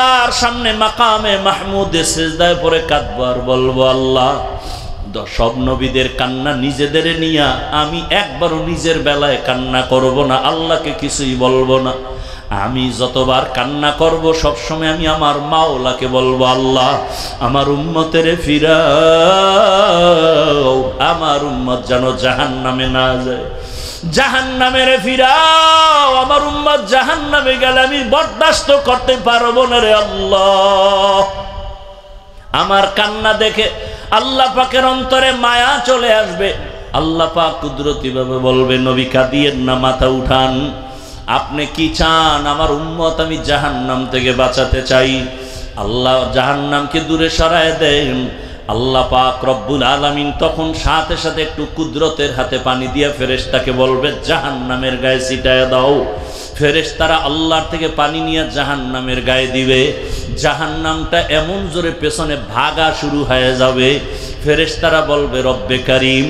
আল্লাহর সামনে মাকামে মাহমুদে সিজদায় পড়ে কাঁদবো আর বলবো, আল্লাহ সব নবীদের কান্না নিজেদের নিয়া আমি একবারও নিজের বেলায় কান্না করব না, আল্লাহকে কিছুই বলবো না। আমি যতবার কান্না করব সবসময় আমি আমার মাওলাকে বলবো, আল্লাহ আমার উম্মতের ফিরাও, আমার উম্মত যেন জাহান্নামে না যায়, জাহান্নামের ফিরাও, আমার উম্মত জাহান্নামে গেলে আমি বরদাস্ত করতে পারবো না রে আল্লাহ। আমার কান্না দেখে আল্লাহ পাকের অন্তরে মায়া চলে আসবে। আল্লাহ পাক কুদরতি ভাবে বলবে, নবী কাঁদিয়েন না, মাথা উঠান, আপনি কি চান? আমার উম্মত আমি জাহান্নাম থেকে বাঁচাতে চাই। আল্লাহ জাহান্নামকে দূরে সরায় দেন। আল্লাহ পাক রব্বুল আলামিন তখন সাথে সাথে একটু কুদরতের হাতে পানি দিয়া ফেরেশতাকে বলবে, জাহান্নামের গায়ে ছিটায় দাও। ফেরেশতারা আল্লাহর থেকে পানি নিয়ে জাহান্নামের গায়ে দিবে। জাহান্নামটা এমন জোরে পেছনে ভাগা শুরু হয়ে যাবে। ফেরেশতারা বলবে, রব্বে কারিম,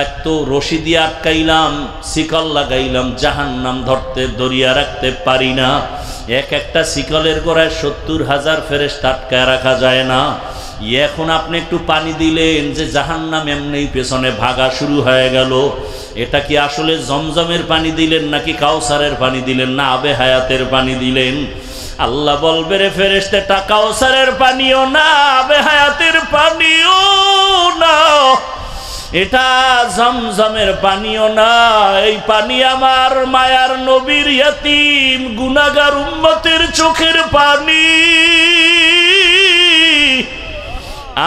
এক তো রশি দিয়ে আটকাইলাম, শিকল লাগাইলাম, জাহান্নাম ধরতে দরিয়া রাখতে পারি না। এক একটা শিকলের গোড়ায় 70,000 ফেরেশতা আটকায় রাখা যায় না। এখন আপনি একটু পানি দিলেন যে জাহান্নাম এমনিই পেছনে ভাগা শুরু হয়ে গেল। এটা কি আসলে জমজমের পানি দিলেন নাকি কাউসারের পানি দিলেন না আবে হায়াতের পানি দিলেন? আল্লাহ বলবে, রে ফেরেশতা, কাউসারের পানিও না, আবে হায়াতের পানিও না, এটা জমজমের পানিও না, এই পানি আমার মায়ার নবীর ইয়তীম গুনাহগার উম্মতের চোখের পানি।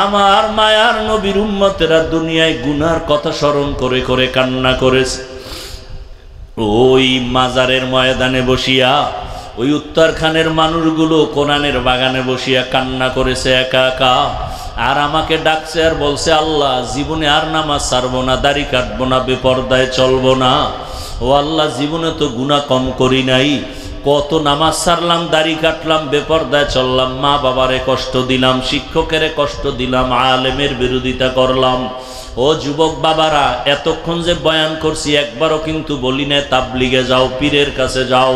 আমার মায়ার নবীর উম্মতেরা দুনিয়ায় গুনার কথা স্মরণ করে করে কান্না করেছে। ওই মাজারের ময়দানে বসিয়া, ওই উত্তরখানের মানুষগুলো কোরআনের বাগানে বসিয়া কান্না করেছে একা একা। আর আমাকে ডাকছে আর বলছে, আল্লাহ জীবনে আর নামাজ ছাড়বো না, দাড়ি কাটবো না, বেপরদায় চলবো না। ও আল্লাহ, জীবনে তো গুনাহ কম করি নাই, কত নামাজ ছাড়লাম, দাড়ি কাটলাম, বেপরদায় চললাম, মা বাবারে কষ্ট দিলাম, শিক্ষকেরে কষ্ট দিলাম, আলেমের বিরোধিতা করলাম। ও যুবক বাবারা, এতক্ষণ যে বয়ান করছি একবারও কিন্তু বলি নাই তাবলিগে যাও, পীরের কাছে যাও,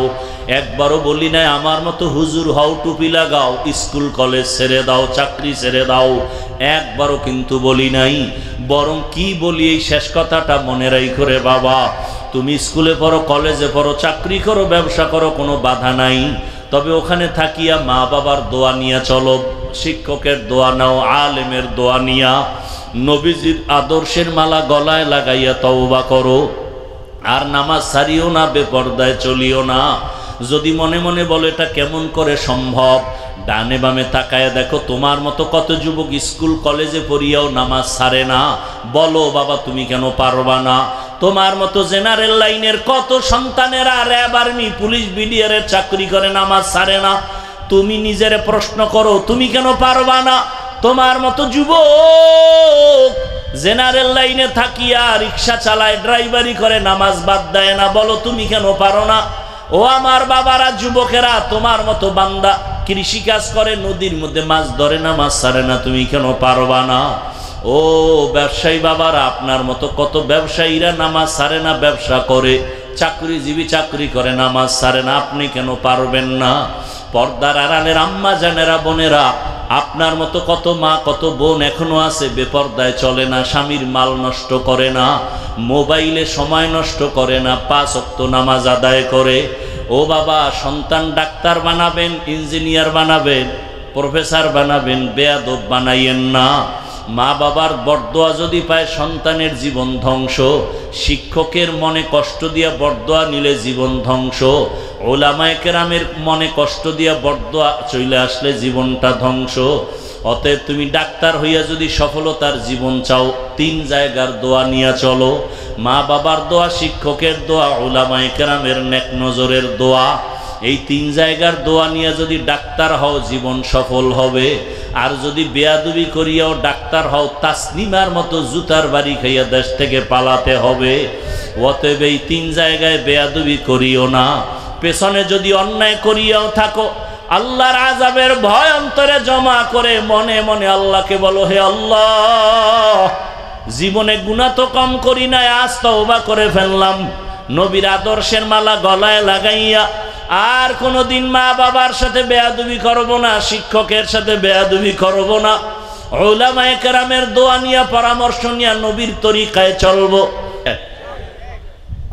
একবারও বলি নাই আমার মতো হুজুর হও, টুপি লাগাও, স্কুল কলেজ ছেড়ে দাও, চাকরি ছেড়ে দাও, একবারও কিন্তু বলি নাই। বরং কি বলি, এই শেষ কথাটা মনে রাখো রে বাবা, তুমি স্কুলে পড়ো, কলেজে পড়ো, চাকরি করো, ব্যবসা করো, কোনো বাধা নাই, তবে ওখানে থাকিয়া মা বাবার দোয়া নিয়া চলো, শিক্ষকের দোয়া নাও, আলেমের দোয়া নিয়া, নবীজির আদর্শের মালা গলায় লাগাইয়া তওবা করো। আর নামাজ ছাড়িও না, বেপরদায় চলিও না। যদি মনে মনে বলো এটা কেমন করে সম্ভব, ডানে বামে তাকায় দেখো তোমার মতো কত যুবক স্কুল কলেজে পড়িয়াও নামাজ ছাড়ে না। বলো বাবা, তুমি কেন পারবা না? তোমার মতো জেনারেল লাইনের কত সন্তানেরা র্যাব, আর্মি, পুলিশ, বিডিআরের চাকরি করে, নামাজ ছাড়ে না। তুমি নিজের প্রশ্ন করো, তুমি কেন পারবা না? তোমার মতো যুবক জেনারেল লাইনে থাকিয়া রিক্সা চালায়, ড্রাইভারি করে, নামাজ বাদ দেয় না, বলো তুমি কেন পারো না? ও আমার বাবারা, যুবকেরা, তোমার মতো বান্দা কৃষিকাজ করে, নদীর মধ্যে মাছ ধরে, নামাজ ছাড়ে না, তুমি কেন পারবা না? ও ব্যবসায়ী বাবারা, আপনার মতো কত ব্যবসায়ীরা নামাজ ছাড়ে না, ব্যবসা করে, চাকরিজীবী চাকরি করে, নামাজ ছাড়ে না, আপনি কেন পারবেন না? পর্দার আড়ালের আম্মা জানেরা, বোনেরা, আপনার মতো কত মা কত বোন এখনো আছে বেপরদায় চলে না, স্বামীর মাল নষ্ট করে না, মোবাইলে সময় নষ্ট করে না, 5 ওয়াক্ত নামাজ আদায় করে। ও বাবা, সন্তান ডাক্তার বানাবেন, ইঞ্জিনিয়ার বানাবেন, প্রফেসর বানাবেন, বেয়াদব বানাইয়েন না। মা বাবার বরদোয়া যদি পায় সন্তানের জীবন ধ্বংস, শিক্ষকের মনে কষ্ট দিয়া বরদোয়া নিলে জীবন ধ্বংস, ওলামায়ে কেরামের মনে কষ্ট দিয়া বরদোয়া চলে আসলে জীবনটা ধ্বংস। অতএব তুমি ডাক্তার হইয়া যদি সফলতার জীবন চাও, 3 জায়গার দোয়া নিয়ে চলো, মা বাবার দোয়া, শিক্ষকের দোয়া, ওলামায়ে কেরামের নেক নজরের দোয়া। এই 3 জায়গার দোয়া নিয়ে যদি ডাক্তার হও, জীবন সফল হবে। আর যদি বেয়াদবি করিয়াও ডাক্তার হও, তাসনিমার মতো জুতার বাড়ি খাইয়া দেশ থেকে পালাতে হবে। অতএব এই 3 জায়গায় বেয়াদবি করিও না। পেছনে যদি অন্যায় করিয়াও থাকো, আল্লাহর আযাবের ভয় অন্তরে জমা করে মনে মনে আল্লাহকে বলো, হে আল্লাহ, জীবনে গুনাহ তো কম করি নাই, আজ তওবা করে ফেললাম। নবীর আদর্শের মালা গলায় লাগাইয়া আর কোনোদিন মা বাবার সাথে বেয়াদবি করব না, শিক্ষকের সাথে বেয়াদবি করব না, উলামায়ে কেরামের দোয়া নিয়ে পরামর্শ নিয়ে নবীর তরিকায় চলব।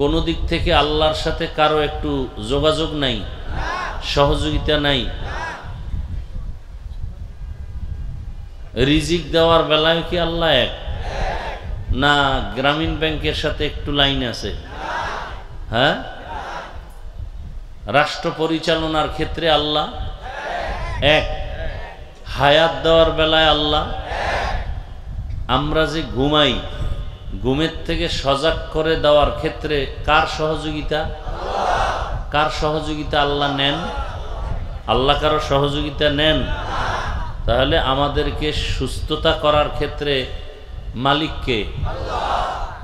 কোন দিক থেকে আল্লাহর সাথে কারো একটু যোগাযোগ নাই, সহযোগিতা নাই। রিজিক দেওয়ার বেলায় কি আল্লাহ এক? না গ্রামীণ ব্যাংকের সাথে একটু লাইন আছে? হ্যাঁ, রাষ্ট্র পরিচালনার ক্ষেত্রে আল্লাহ এক। হায়াত দেওয়ার বেলায় আল্লাহ। আমরা যে ঘুমাই, ঘুমের থেকে সজাগ করে দেওয়ার ক্ষেত্রে কার সহযোগিতা? কার সহযোগিতা আল্লাহ নেন? আল্লাহ কারো সহযোগিতা নেন? তাহলে আমাদেরকে সুস্থতা করার ক্ষেত্রে মালিককে?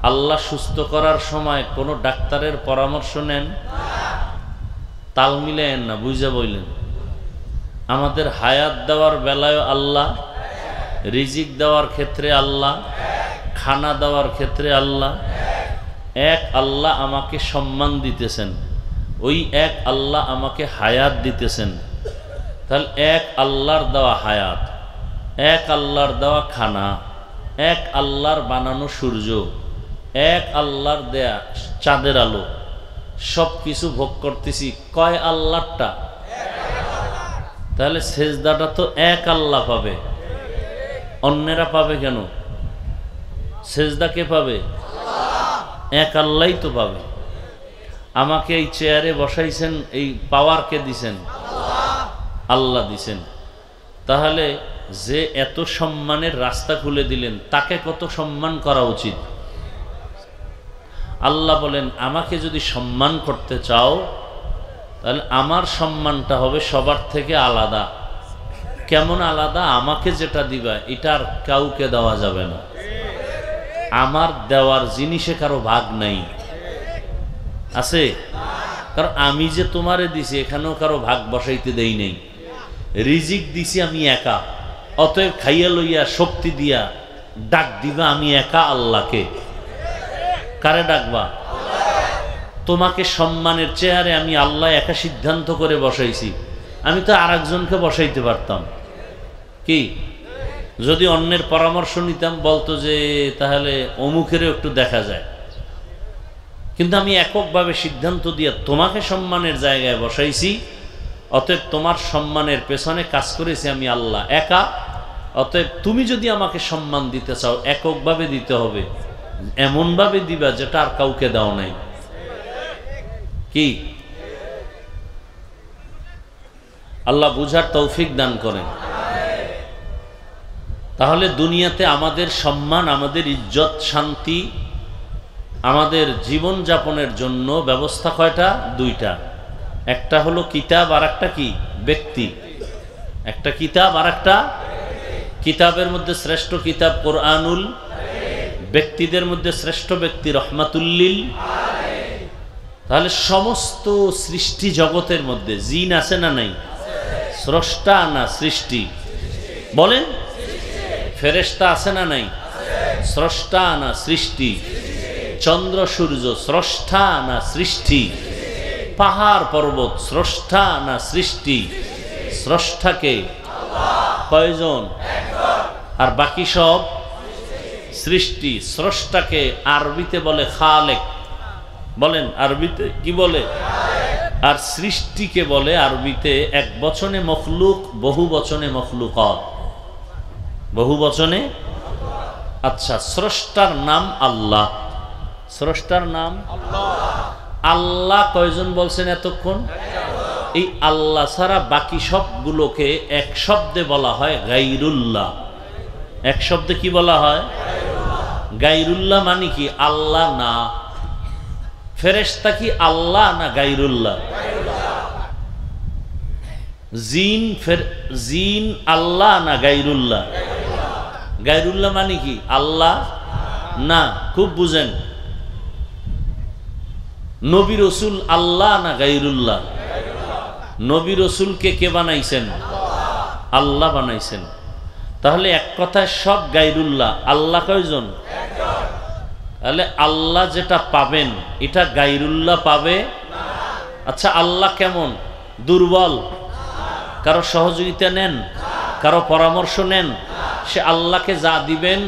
আল্লাহ সুস্থ করার সময় কোনো ডাক্তারের পরামর্শ নেন? তাল মিলেন না, বুঝা বললেন। আমাদের হায়াত দেওয়ার বেলায় আল্লাহ, রিজিক দেওয়ার ক্ষেত্রে আল্লাহ, খানা দেওয়ার ক্ষেত্রে আল্লাহ এক। আল্লাহ আমাকে সম্মান দিতেছেন, ওই এক আল্লাহ আমাকে হায়াত দিতেছেন। তাহলে এক আল্লাহর দেওয়া হায়াত, এক আল্লাহর দেওয়া খানা, এক আল্লাহর বানানো সূর্য, এক আল্লাহর দেয়া চাঁদের আলো, সব কিছু ভোগ করতেছি কয় আল্লাহটা? তাহলে সেজদাটা তো এক আল্লাহ পাবে, অন্যেরা পাবে কেন? সেজদা কে পাবে? এক আল্লাহই তো পাবে। আমাকে এই চেয়ারে বসাইছেন, এই পাওয়ার কে দিছেন? আল্লাহ দিছেন। তাহলে যে এত সম্মানের রাস্তা খুলে দিলেন, তাকে কত সম্মান করা উচিত? আল্লাহ বলেন, আমাকে যদি সম্মান করতে চাও তাহলে আমার সম্মানটা হবে সবার থেকে আলাদা। কেমন আলাদা? আমাকে যেটা দিবা এটা আর কাউকে দেওয়া যাবে না। আমার দেওয়ার জিনিসে কারো ভাগ নাই, আছে? কারণ আমি যে তোমারে দিছি এখানেও কারো ভাগ বসাইতে দেই নাই। রিজিক দিছি আমি একা, অতএব খাইয়া লইয়া শক্তি দিয়া ডাক দিবা আমি একা আল্লাহকে। কারে ডাকবা? তোমাকে সম্মানের চেয়ারে আমি আল্লাহ একা সিদ্ধান্ত করে বসাইছি, আমি তো আর একজনকে বসাইতে পারতাম। কি যদি অন্যের পরামর্শ নিতাম, বলতো যে তাহলে অমুকেরও একটু দেখা যায়, কিন্তু আমি এককভাবে সিদ্ধান্ত দিয়ে তোমাকে সম্মানের জায়গায় বসাইছি। অতএব তোমার সম্মানের পেছনে কাজ করেছি আমি আল্লাহ একা। অতএব তুমি যদি আমাকে সম্মান দিতে চাও এককভাবে দিতে হবে, এমনভাবে দিবা যেটা আর কাউকে দাও নাই। কি আল্লাহ বুঝার তৌফিক দান করেন। তাহলে দুনিয়াতে আমাদের সম্মান, আমাদের ইজ্জত, শান্তি, আমাদের জীবন যাপনের জন্য ব্যবস্থা কয়টা? দুইটা। একটা হলো কিতাব, আর একটা কি? ব্যক্তি। একটা কিতাব আর একটা কিতাবের মধ্যে শ্রেষ্ঠ কিতাব কোরআনুল, ব্যক্তিদের মধ্যে শ্রেষ্ঠ ব্যক্তি রহমাতুল্লিল। তাহলে সমস্ত সৃষ্টি জগতের মধ্যে জিন আছে না নাই? স্রষ্টা না সৃষ্টি? বলেন, ফেরেশতা আছে না নাই? স্রষ্টা না সৃষ্টি? চন্দ্র সূর্য স্রষ্টা না সৃষ্টি? পাহাড় পর্বত স্রষ্টা না সৃষ্টি? স্রষ্টাকে কয়জন? আর বাকি সব সৃষ্টি। স্রষ্টাকে আরবিতে বলে খালেক। বলেন আরবিতে কি বলে? আর সৃষ্টিকে বলে আরবিতে এক বচনে মখলুক, বহু বচনে মখলুকাত। বহু বচনে। আচ্ছা, স্রষ্টার নাম আল্লাহ। স্রষ্টার নাম আল্লাহ। কয়জন বলছেন এতক্ষণ? এই আল্লাহ ছাড়া বাকি সবগুলোকে এক শব্দে বলা হয় গায়রুল্লাহ। এক শব্দে কি বলা হয়? গায়রুল্লাহ। মানে কি? আল্লাহ না। ফেরেশতা কি আল্লাহ না গায়রুল্লাহ? জিন আল্লাহ না গায়রুল্লাহ? গায়রুল্লাহ মানে কি? আল্লাহ না। খুব বুঝেন। নবী রসুল আল্লাহ না গায়রুল্লাহ? নবী রসুলকে কে বানাইছেন? আল্লাহ বানাইছেন। তাহলে এক কথায় সব গায়রুল্লাহ। আল্লাহ কয়জন? তাহলে আল্লাহ যেটা পাবেন এটা গায়রুল্লাহ পাবে আচ্ছা আল্লাহ কেমন? দুর্বল? কারো সহযোগিতা নেন, কারো পরামর্শ নেন? সে আল্লাহকে যা দিবেন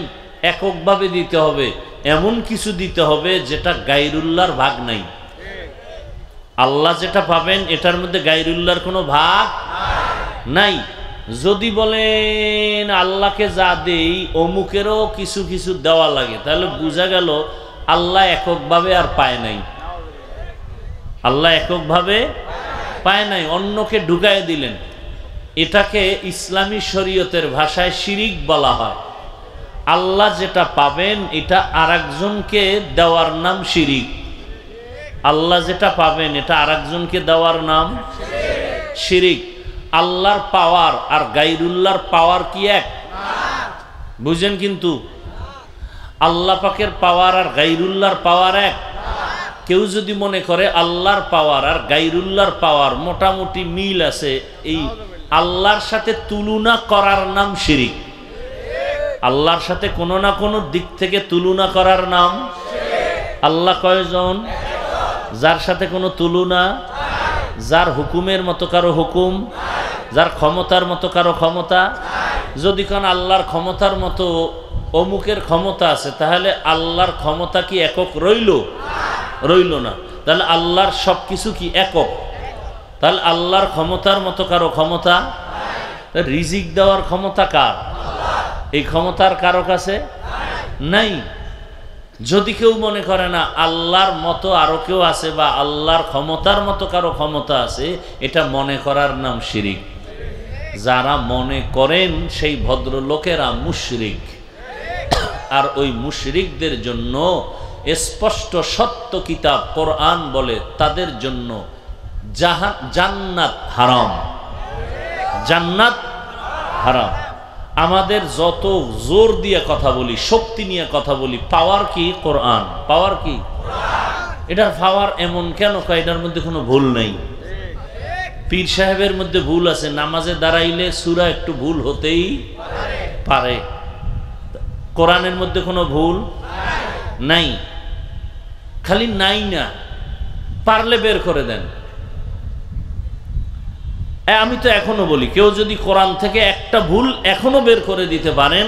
এককভাবে দিতে হবে, এমন কিছু দিতে হবে যেটা গায়রুল্লাহর ভাগ নাই। আল্লাহ যেটা পাবেন এটার মধ্যে গায়রুল্লাহর কোনো ভাগ নাই। যদি বলেন আল্লাহকে যা দেই অমুকেরও কিছু কিছু দেওয়া লাগে, তাহলে বোঝা গেল আল্লাহ এককভাবে আর পায় নাই। আল্লাহ এককভাবে পায় নাই, অন্যকে ঢুকায় দিলেন। এটাকে ইসলামী শরীয়তের ভাষায় শিরিক বলা হয়। আল্লাহ যেটা পাবেন এটা আরেকজনকে দেওয়ার নাম শিরিক। আল্লাহ যেটা পাবেন এটা আরেকজনকে দেওয়ার নাম শিরিক। আল্লাহর পাওয়ার আর গায়রুল্লাহর পাওয়ার কি এক? বুঝেন কিন্তু আল্লাহ পাকের পাওয়ার আর গায়রুল্লাহর পাওয়ার এক। কেউ যদি মনে করে আল্লাহর পাওয়ার আর গায়রুল্লাহর পাওয়ার মোটামুটি মিল আছে, এই আল্লাহর সাথে তুলনা করার নাম শিরিক। আল্লাহর সাথে কোনো না কোনো দিক থেকে তুলনা করার নাম। আল্লাহ কয়জন? যার সাথে কোনো তুলনা, যার হুকুমের মতো কারো হুকুম, যার ক্ষমতার মতো কারো ক্ষমতা। যদি কোন আল্লাহর ক্ষমতার মতো অমুকের ক্ষমতা আছে, তাহলে আল্লাহর ক্ষমতা কি একক রইল? রইল না। তাহলে আল্লাহর সব কিছু কি একক? তাহলে আল্লাহর ক্ষমতার মতো কারো ক্ষমতা? রিজিক দেওয়ার ক্ষমতা কার? এই ক্ষমতার কারো কাছে নাই। যদি কেউ মনে করে না আল্লাহর মতো আরো কেউ আছে বা আল্লাহর ক্ষমতার মতো কারো ক্ষমতা আছে, এটা মনে করার নাম শিরিক। যারা মনে করেন সেই ভদ্রলোকেরা মুশরিক। আর ওই মুশরিকদের জন্য স্পষ্ট সত্য কিতাব কোরআন বলে তাদের জন্য জান্নাত হারাম। জান্নাত হারাম। আমাদের যত জোর দিয়ে কথা বলি, শক্তি নিয়ে কথা বলি, পাওয়ার কি? কোরআন। পাওয়ার কি? এটার পাওয়ার এমন কেন? এটার মধ্যে কোনো ভুল নেই। পীর সাহেবের মধ্যে ভুল আছে, নামাজে দাঁড়াইলে সূরা একটু ভুল হতেই পারে। কোরআনের মধ্যে কোনো ভুল নাই। খালি নাই না, পারলে বের করে দেন। আমি তো এখনো বলি, কেউ যদি কোরআন থেকে একটা ভুল এখনো বের করে দিতে পারেন,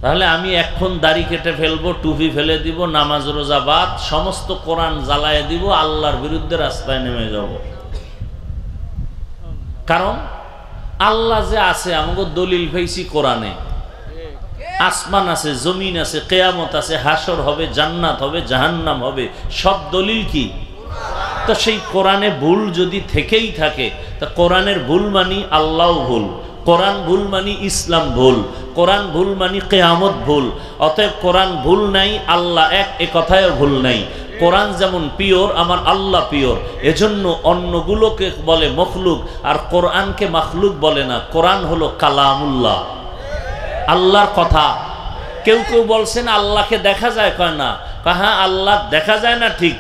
তাহলে আমি এখন দাড়ি কেটে ফেলবো, টুপি ফেলে দিব, নামাজ রোজা বাদ, সমস্ত কোরআন জ্বালায় দিব, আল্লাহর বিরুদ্ধে রাস্তায় নেমে যাব। কারণ আল্লাহ যে আছে আমাকে দলিল পাইছি কোরআনে। আসমান আছে, জমিন আছে, কিয়ামত আছে, হাসর হবে, জান্নাত হবে, জাহান্নাম হবে, সব দলিল কি? তো সেই কোরআনে ভুল যদি থেকেই থাকে, তা কোরআনের ভুল মানি আল্লাহ ভুল, কোরআন ভুল মানি ইসলাম ভুল, কোরআন ভুল মানি কিয়ামত ভুল। অতএব কোরআন ভুল নাই, আল্লাহ এক, এ কথায়ও ভুল নাই। কোরআন যেমন পিওর, আমার আল্লাহ পিওর। এজন্য অন্যগুলোকে বলে মখলুক, আর কোরআনকে মখলুক বলে না। কোরআন হলো কালামুল্লাহ, আল্লাহর কথা। কেউ কেউ বলছেন আল্লাহকে দেখা যায়, কয় না। হ্যাঁ, আল্লাহ দেখা যায় না ঠিক,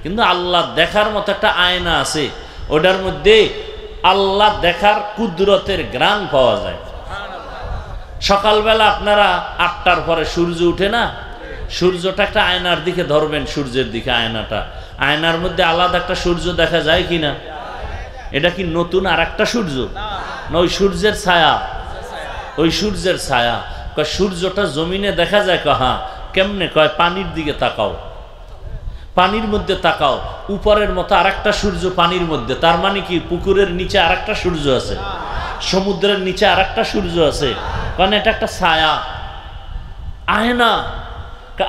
কিন্তু আল্লাহ দেখার মতো একটা আয়না আছে, ওটার মধ্যে আল্লাহ দেখার কুদরতের গ্রান পাওয়া যায়। সকালবেলা আপনারা 8টার পরে সূর্য উঠে না, সূর্যটা একটা আয়নার দিকে ধরবেন, সূর্যের দিকে আয়নাটা, আয়নার মধ্যে আলাদা একটা সূর্য দেখা যায় কিনা? এটা কি নতুন আর একটা সূর্য না ওই সূর্যের ছায়া? ওই সূর্যের ছায়া। কয় সূর্যটা জমিনে দেখা যায়? হ্যাঁ। কেমনে? কয় পানির দিকে তাকাও, পানির মধ্যে তাকাও, উপরের মতো আরেকটা সূর্য পানির মধ্যে। তার মানে কি? পুকুরের নিচে আরেকটা সূর্য আছে, সমুদ্রের নিচে আরেকটা সূর্য আছে। কারণ এটা একটা ছায়া, আয়না।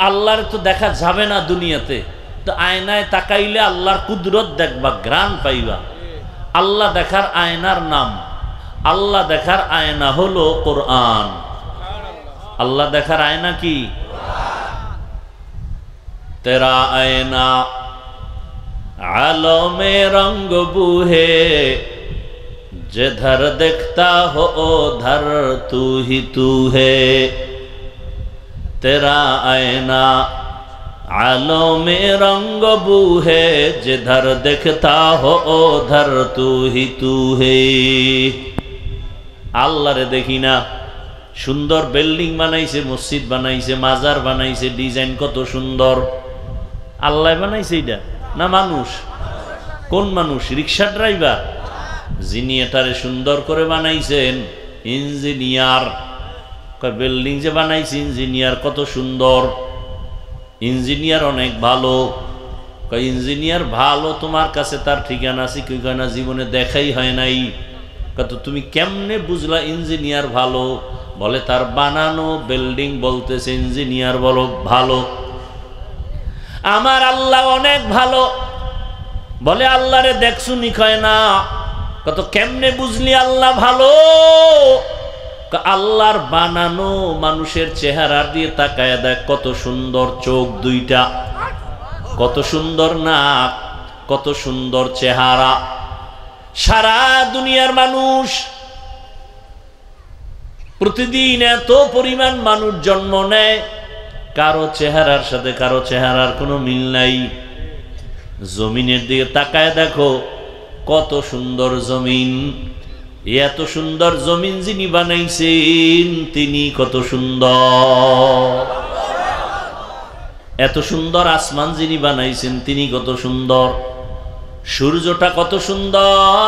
আল্লাহর তো দেখা যাবে না দুনিয়াতে, তো আয়নায় তাকাইলে আল্লাহর কুদরত দেখবা, গ্রান পাইবা। আল্লাহ দেখার আয়নার নাম, আল্লাহ দেখার আয়না হলো কোরআন। আল্লাহ দেখার আয়না কি? तेरा आईना आलो में रंग बूहे, जिधर देखता हो उधर तू ही तू है। तेरा आईना आलो में रंग बूहे, जिधर देखता हो उधर तू ही तू है। আল্লাহ রে দেখি না, সুন্দর বিল্ডিং বানাইছে, মসজিদ বানাইছে, মাজার বানাইছে, ডিজাইন কত সুন্দর। আল্লাহ বানাইছে এটা না মানুষ? কোন মানুষ? রিক্সা ড্রাইভার। যিনি এটারে সুন্দর করে বানাইছেন ইঞ্জিনিয়ার। বিল্ডিং যে বানাইছে ইঞ্জিনিয়ার, কত সুন্দর। ইঞ্জিনিয়ার অনেক ভালো। ইঞ্জিনিয়ার ভালো, তোমার কাছে তার ঠিকানা আছে কি না জীবনে দেখাই হয় নাই। কত তুমি কেমনে বুঝলা ইঞ্জিনিয়ার ভালো? বলে তার বানানো বিল্ডিং বলতেছে ইঞ্জিনিয়ার বলো ভালো। আমার আল্লাহ অনেক ভালো। বলে আল্লাহরে দেখছুনি? কয় না। কত কেমনে বুঝলি আল্লাহ ভালো? আল্লাহর বানানো মানুষের চেহারা দিয়ে তাকায় দেখ, কত সুন্দর চোখ দুইটা, কত সুন্দর নাক, কত সুন্দর চেহারা। সারা দুনিয়ার মানুষ, প্রতিদিন এত পরিমাণ মানুষ জন্ম নেয়, কারো চেহারার সাথে কারো চেহারার কোনো মিল নাই। জমিনের দিকে তাকায় দেখো, কত সুন্দর জমিন। এত সুন্দর জমিন যিনি বানাইছেন তিনি কত সুন্দর। এত সুন্দর আসমান যিনি বানাইছেন তিনি কত সুন্দর। সূর্যটা কত সুন্দর,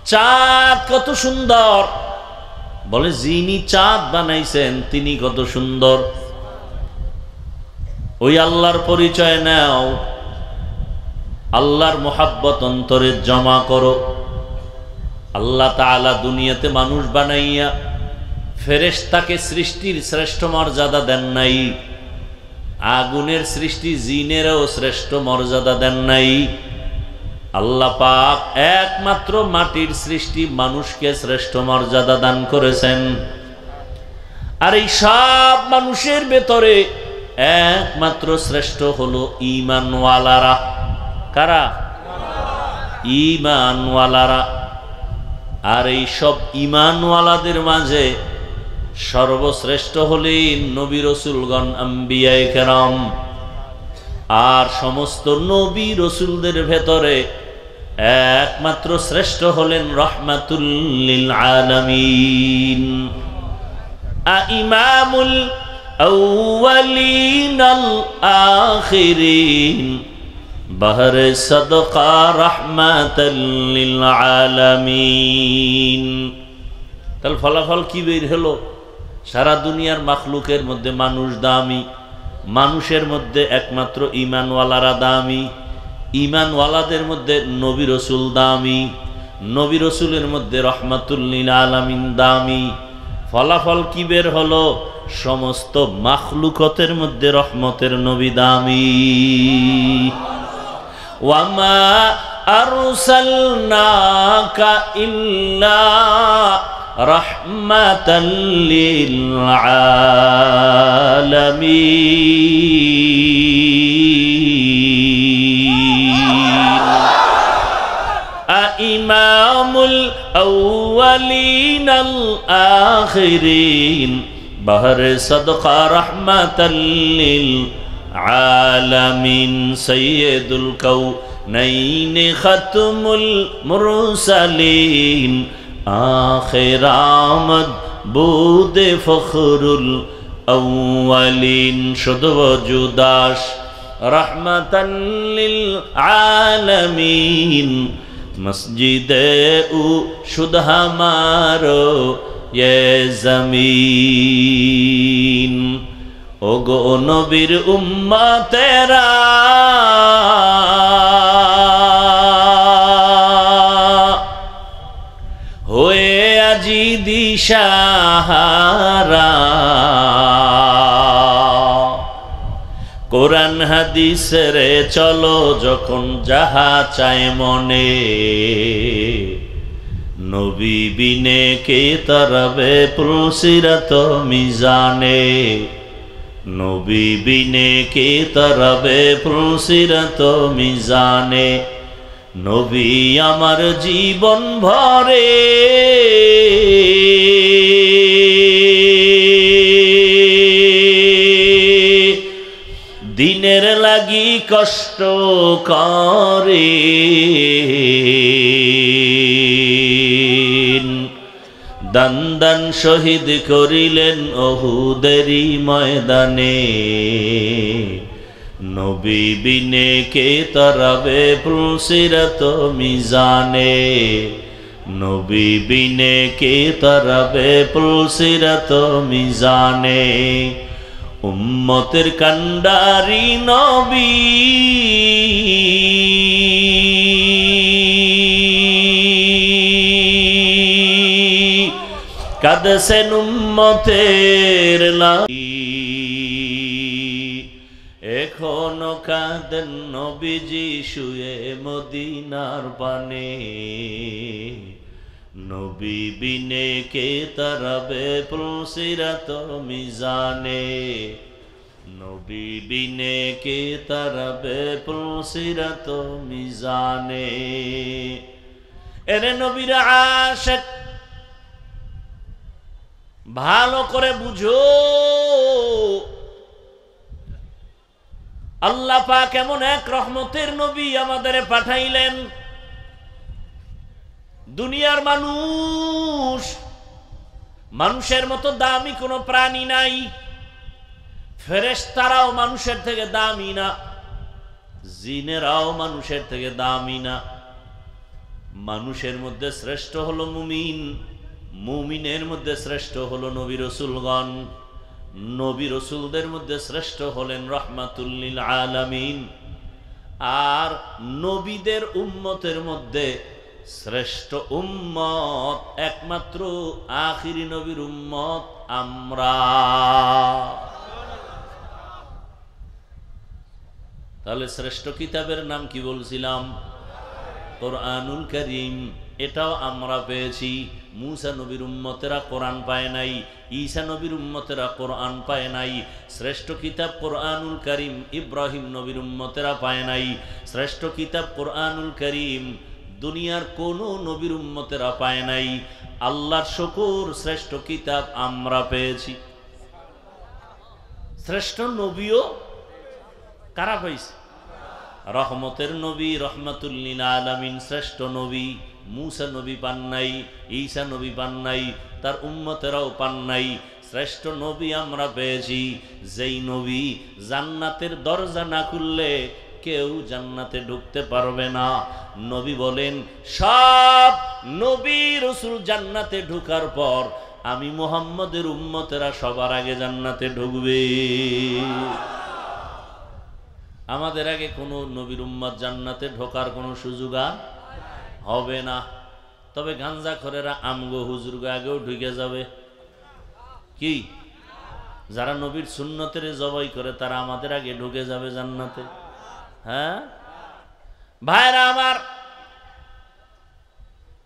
চাঁদ কত সুন্দর। বলে যিনি চাঁদ বানাইছেন তিনি কত সুন্দর। ওই আল্লাহর পরিচয় নাও, আল্লাহর মোহাব্বত অন্তরে জমা করো। আল্লাহ তাআলা দুনিয়াতে মানুষ বানাইয়া ফেরেশতাকে সৃষ্টির শ্রেষ্ঠ মর্যাদা দেন নাই, আগুনের সৃষ্টি জিনেরও শ্রেষ্ঠ মর্যাদা দেন নাই। আল্লাহ পাক একমাত্র মাটির সৃষ্টি মানুষকে শ্রেষ্ঠ মর্যাদা দান করেছেন। আর এই সব মানুষের ভেতরে একমাত্র শ্রেষ্ঠ হলো ঈমানওয়ালারা। কারা? ঈমানওয়ালারা। আর এই সব ঈমানওয়ালাদের মাঝে সর্বশ্রেষ্ঠ হলেন নবী রাসূলগণ, আম্বিয়ায়ে কেরাম। আর সমস্ত নবী রাসূলদের ভেতরে একমাত্র শ্রেষ্ঠ হলেন রাহমাতুল লিল আলামিন। ইমামুল আউয়ালিন আল আখিরিন, বাহরে সাদকা রাহমাতাল লিল আলামিন। তাহলে ফলাফল কি বের হলো? সারা দুনিয়ার মাখলুকের মধ্যে মানুষ দামি, মানুষের মধ্যে একমাত্র ঈমানওয়ালারা দামি, ঈমানওয়ালাদের মধ্যে নবী রাসূল দামি, নবী রাসূলের মধ্যে রাহমাতুল লিল আলামিন দামি। ফলাফল কি বের হলো? সমস্ত মাখলুকতের মধ্যে রহমতের নবী দামি। ওয়ামা আরসালনাকা ইল্লা রাহমাতাল লিল আলামিন। ইমামুল আউয়ালিন আল আখিরিন, বাহরে সাদকা রাহমাতাল লিল আলামিন। সাইয়্যিদুল কাউনাইন খাতমুল মুরসালিন, আখির আমদ বুদে ফখরুল আউয়ালিন। শুধু ওজুদাস রাহমাতাল লিল আলামিন। মসজিদে উ শুধ হামারো ये जमीन। ओ गो नबीर उम्मतेरा, होए আজি দিশাহারা। কোরআন হাদিস রে চলো যখন যাহা চায় মনে, নবী বিনে কে তরবে পুলসিরাত মিজানে। নবী বিনে কে তরবে পুলসিরাত মিজানে। নবী আমার জীবন ভরে দিনের লাগি কষ্ট করে। দান দান শহীদ করিলেন ওহুদেরই ময়দানে। নবী বিনে কে তরাবে পুলসিরাত মিজানে, নবী বিনে কে তরাবে পুলসিরাত মিজানে। উম্মতের কান্ডারি নবী কাঁদছেন উম্মতের লাগি, এখনো কাঁদেন নবীজি শুয়ে মদিনার পানে। নবী বিনে কে তরাবে পুলসিরাত মিজানে, নবী বিনে কে তরাবে পুলসিরাত মিজানে। এরে নবীর আশিক ভালো করে বুঝো, আল্লাহ পাক এমন এক রহমতের নবী আমাদের পাঠাইলেন। দুনিয়ার মানুষের মতো দামি কোনো প্রাণী নাই। ফেরেশতারাও মানুষের থেকে দামি না, জিনেরাও মানুষের থেকে দামি না। মানুষের মধ্যে শ্রেষ্ঠ হলো মুমিন, মুমিনের মধ্যে শ্রেষ্ঠ হলো নবী রাসূলগণ, নবী রাসূলদের মধ্যে শ্রেষ্ঠ হলেন রাহমাতুল লিল আলামিন। আর নবীদের উম্মতের মধ্যে শ্রেষ্ঠ উম্মত একমাত্র আখিরি নবীর উম্মত আমরা। তাহলে শ্রেষ্ঠ কিতাবের নাম কি বলছিলাম? কোরআনুল কারীম। এটাও আমরা পেয়েছি। মুসা নবীর উম্মতেরা কোরআন পায় নাই, ঈসা নবীর উম্মতেরা কোরআন পায় নাই। শ্রেষ্ঠ কিতাব কোরআনুল কারীম ইব্রাহিম নবীর উম্মতেরা পায় নাই। শ্রেষ্ঠ কিতাব কোরআনুল কারীম দুনিয়ার কোনো নবীর উম্মতেরা পায় নাই। আল্লাহর শুকর, শ্রেষ্ঠ কিতাব আমরা পেয়েছি। শ্রেষ্ঠ নবীও কারা পাইছে? রহমতের নবী, রহমাতুল লিল আলামিন শ্রেষ্ঠ নবী। মুসা নবী পান নাই, ঈসা নবী পান নাই, তার উম্মতেরাও পান নাই। শ্রেষ্ঠ নবী আমরা পেয়েছি, যেই নবী জান্নাতের দরজা না খুললে কেউ জান্নাতে ঢুকতে পারবে না। নবী বলেন, সব নবী রাসূল জান্নাতে ঢোকার পর আমি মুহাম্মদের উম্মতেরা সবার আগে জান্নাতে ঢুকবে। আমাদের আগে কোনো নবীর উম্মত জান্নাতে ঢোকার কোনো সুযোগ হবে না। তবে গাঞ্জাখোরেরা আমগো হুজুরগো আগেও ঢুকে যাবে। কি যারা নবীর সুন্নতের জবাই করে তারা আমাদের আগে ঢুকে যাবে জান্নাতে? হ্যাঁ ভাইরা আমার,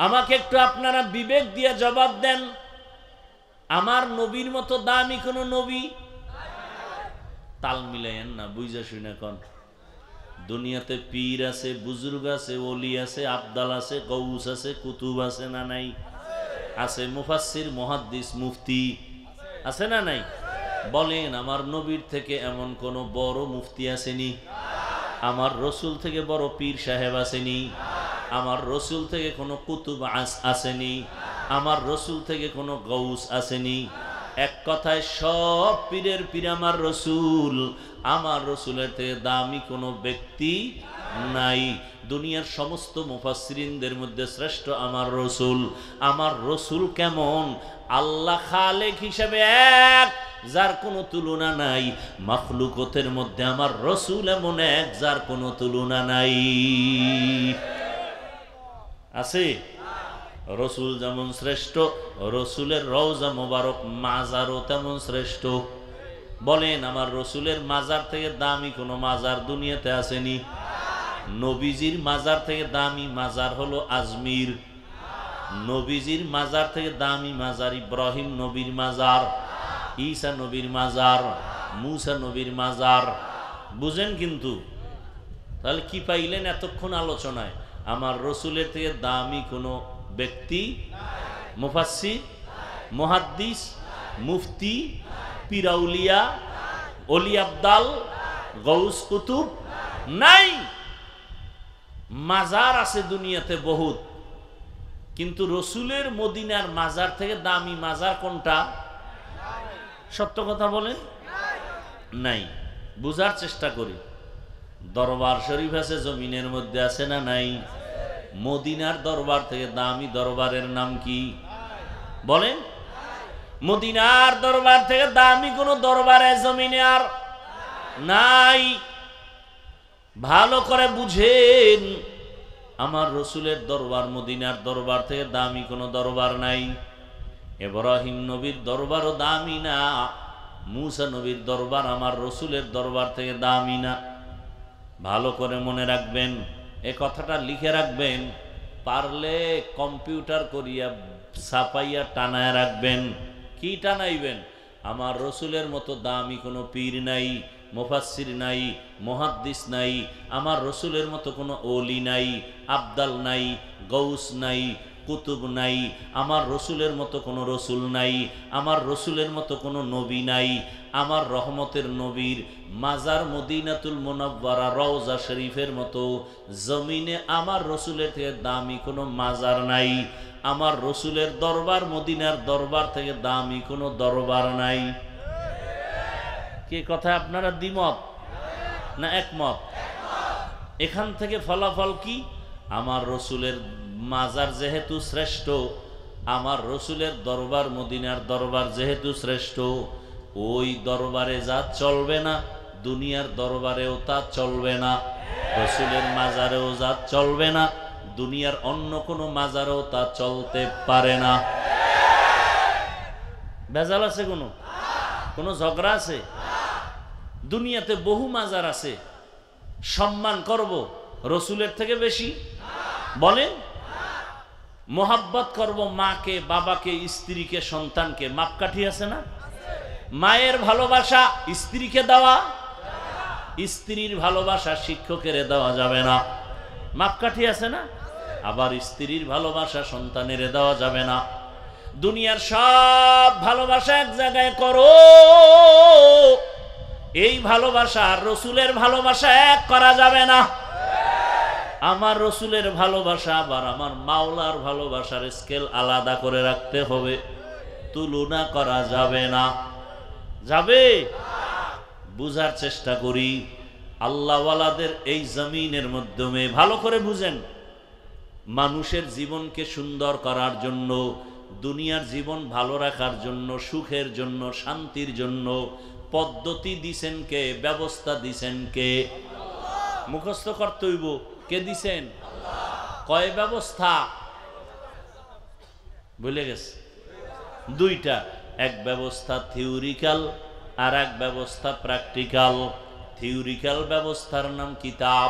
আমাকে একটু আপনারা বিবেক দিয়ে জবাব দেন, আমার নবীর মতো দামি কোন নবী? তাল মিলাইয়েন না, বুঝা শুনে কোন। দুনিয়াতে পীর আছে, বুজুর্গ আছে, ওলি আছে, আবদাল আছে, গৌস আছে, কুতুব আছে না নাই? আছে। মুফাসসির, মুহাদ্দিস, মুফতি আছে না নাই? বলেন, আমার নবীর থেকে এমন কোন বড় মুফতি আসেনি? আমার রসুল থেকে বড় পীর সাহেব আসেনি? আমার রসুল থেকে কোনো কুতুব আসেনি? আমার রসুল থেকে কোনো গৌস আসেনি? এক কথায় সব পীরের পীর আমার রসুল। আমার রসুলের থেকে দামি কোনো ব্যক্তি নাই। দুনিয়ার সমস্ত মুফাসসিরিনদের মধ্যে শ্রেষ্ঠ আমার রসুল। আমার রসুল কেমন? আল্লাহ খালেক হিসেবে এক, যার কোনো তুলনা নাই। মাখলুকতের মধ্যে আমার রসুল এমন এক, যার কোনো তুলনা নাই। আছে? রসুল যেমন শ্রেষ্ঠ, রসুলের রওজা মোবারক মাজারও তেমন শ্রেষ্ঠ। বলেন, আমার রসুলের মাজার থেকে দামি কোনো মাজার দুনিয়াতে আসেনি? নবীজির মাজার থেকে দামি মাজার হলো আজমির। নবীজির মাজার থেকে দামি মাজার ইব্রাহিম নবীর মাজার, ঈসা নবীর মাজার, মুসা নবীর মাজার। বুঝেন কিন্তু? তাহলে কি পাইলেন এতক্ষণ আলোচনায়? আমার রসুলের থেকে দামি কোনো ব্যক্তি, মুফাসসির, মুহাদ্দিস, মুফতি, পীরাউলিয়া, ওলি আবদাল, গৌস কুতুব নাই। মাজার আছে দুনিয়াতে বহুত, কিন্তু রসুলের মদিনার মাজার থেকে দামি মাজার কোনটা? সত্য কথা বলেন, নাই। বুঝার চেষ্টা করি। দরবার শরীফ আছে জমিনের মধ্যে, আছে না নাই? মদিনার দরবার থেকে দামি দরবারের নাম কি বলেন? মদিনার দরবার থেকে দামি কোন দরবারে জমিনে আর নাই। ভালো করে বুঝেন, আমার রসুলের দরবার মদিনার দরবার থেকে দামি কোনো দরবার নাই। ইব্রাহিম নবীর দরবারও দামি না, মুসা নবীর দরবার আমার রসুলের দরবার থেকে দামি না। ভালো করে মনে রাখবেন, এ কথাটা লিখে রাখবেন, পারলে কম্পিউটার করিয়া ছাপাইয়া টানায় রাখবেন। কি টানাইবেন? আমার রসুলের মতো দামি কোনো পীর নাই, মুফাসসির নাই, মুহাদ্দিস নাই, আমার রসুলের মতো কোনো ওলি নাই, আবদাল নাই, গৌস নাই, কুতুব নাই, আমার রসুলের মতো কোনো রসুল নাই, আমার রসুলের মতো কোনো নবী নাই। আমার রহমতের নবীর মাজার মদিনাতুল মুনাওয়ারা রওজা শরীফের মতো জমিনে আমার রসুলের থেকে দামি কোনো মাজার নাই। আমার রসুলের দরবার মদিনার দরবার থেকে দামি কোনো দরবার নাই। কে কথা আপনারা দ্বিমত না একমত? এখান থেকে ফলাফল কি? আমার রসুলের মাজার যেহেতু শ্রেষ্ঠ, আমার রসুলের দরবার মদিনার দরবার যেহেতু শ্রেষ্ঠ, ওই দরবারে যা চলবে না দুনিয়ার দরবারেও তা চলবে না, রসুলের মাজারেও যা চলবে না দুনিয়ার অন্য কোনো মাজারেও তা চলতে পারে না। ভেজাল আছে? কোনো ঝগড়া আছে? দুনিয়াতে বহু মাজার আছে, সম্মান করব রসুলের থেকে বেশি? বলেন। মোহাব্বত করব মাকে, বাবাকে, স্ত্রীকে, সন্তানকে, মাপকাঠি আছে না? মায়ের ভালোবাসা স্ত্রীকে দেওয়া, স্ত্রীর ভালোবাসা শিক্ষকের দেওয়া যাবে না, মাপকাঠি আছে না? আবার স্ত্রীর ভালোবাসা সন্তানের দেওয়া যাবে না। দুনিয়ার সব ভালোবাসা এক জায়গায় করো, এই ভালোবাসা আর রসুলের ভালোবাসা এক করা যাবে না। আমার রসুলের ভালোবাসা আবার আমার মাওলার ভালোবাসার স্কেল আলাদা করে রাখতে হবে, তুলনা করা যাবে না। যাবে? বুঝার চেষ্টা করি। আল্লাহওয়ালাদের এই জমিনের মাধ্যমে ভালো করে বুঝেন, মানুষের জীবনকে সুন্দর করার জন্য, দুনিয়ার জীবন ভালো রাখার জন্য, সুখের জন্য, শান্তির জন্য পদ্ধতি দিছেন কে? ব্যবস্থা দিছেন কে? মুখস্থ করতে হইব। কে দিছেন? কয় ব্যবস্থা? ভুলে গেছে? দুইটা। এক ব্যবস্থা থিওরিক্যাল, আর এক ব্যবস্থা প্র্যাকটিক্যাল। থিওরিক্যাল ব্যবস্থার নাম কিতাব,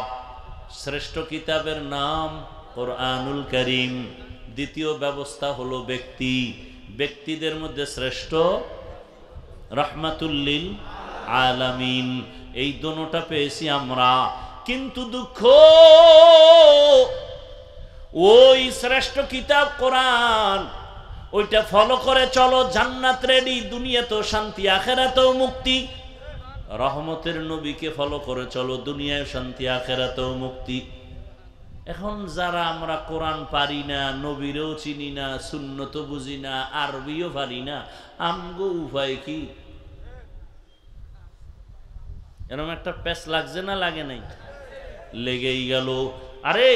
শ্রেষ্ঠ কিতাবের নাম কোরআনুল কারীম। দ্বিতীয় ব্যবস্থা হলো ব্যক্তি, ব্যক্তিদের মধ্যে শ্রেষ্ঠ রাহমাতুল লিল আলামিন। এই দুটোটা পেয়েছি আমরা, কিন্তু দুঃখ ওই শ্রেষ্ঠ কিতাব কোরআন, ওইটা ফলো করে চলো, জান্নাত রেডি, দুনিয়াতেও শান্তি আখিরাতেও মুক্তি। রহমতের নবীকে ফলো করে চলো, দুনিয়ায় শান্তি আখিরাতেও মুক্তি। এখন যারা আমরা কোরআন পারি না, নবীরও চিনি না, সুন্নত বুঝি না, আরবিও পারি না, আমগো উপায় কি? এরকম একটা প্যাচ লাগছে না লাগে নাই? লেগেই গেল। আরে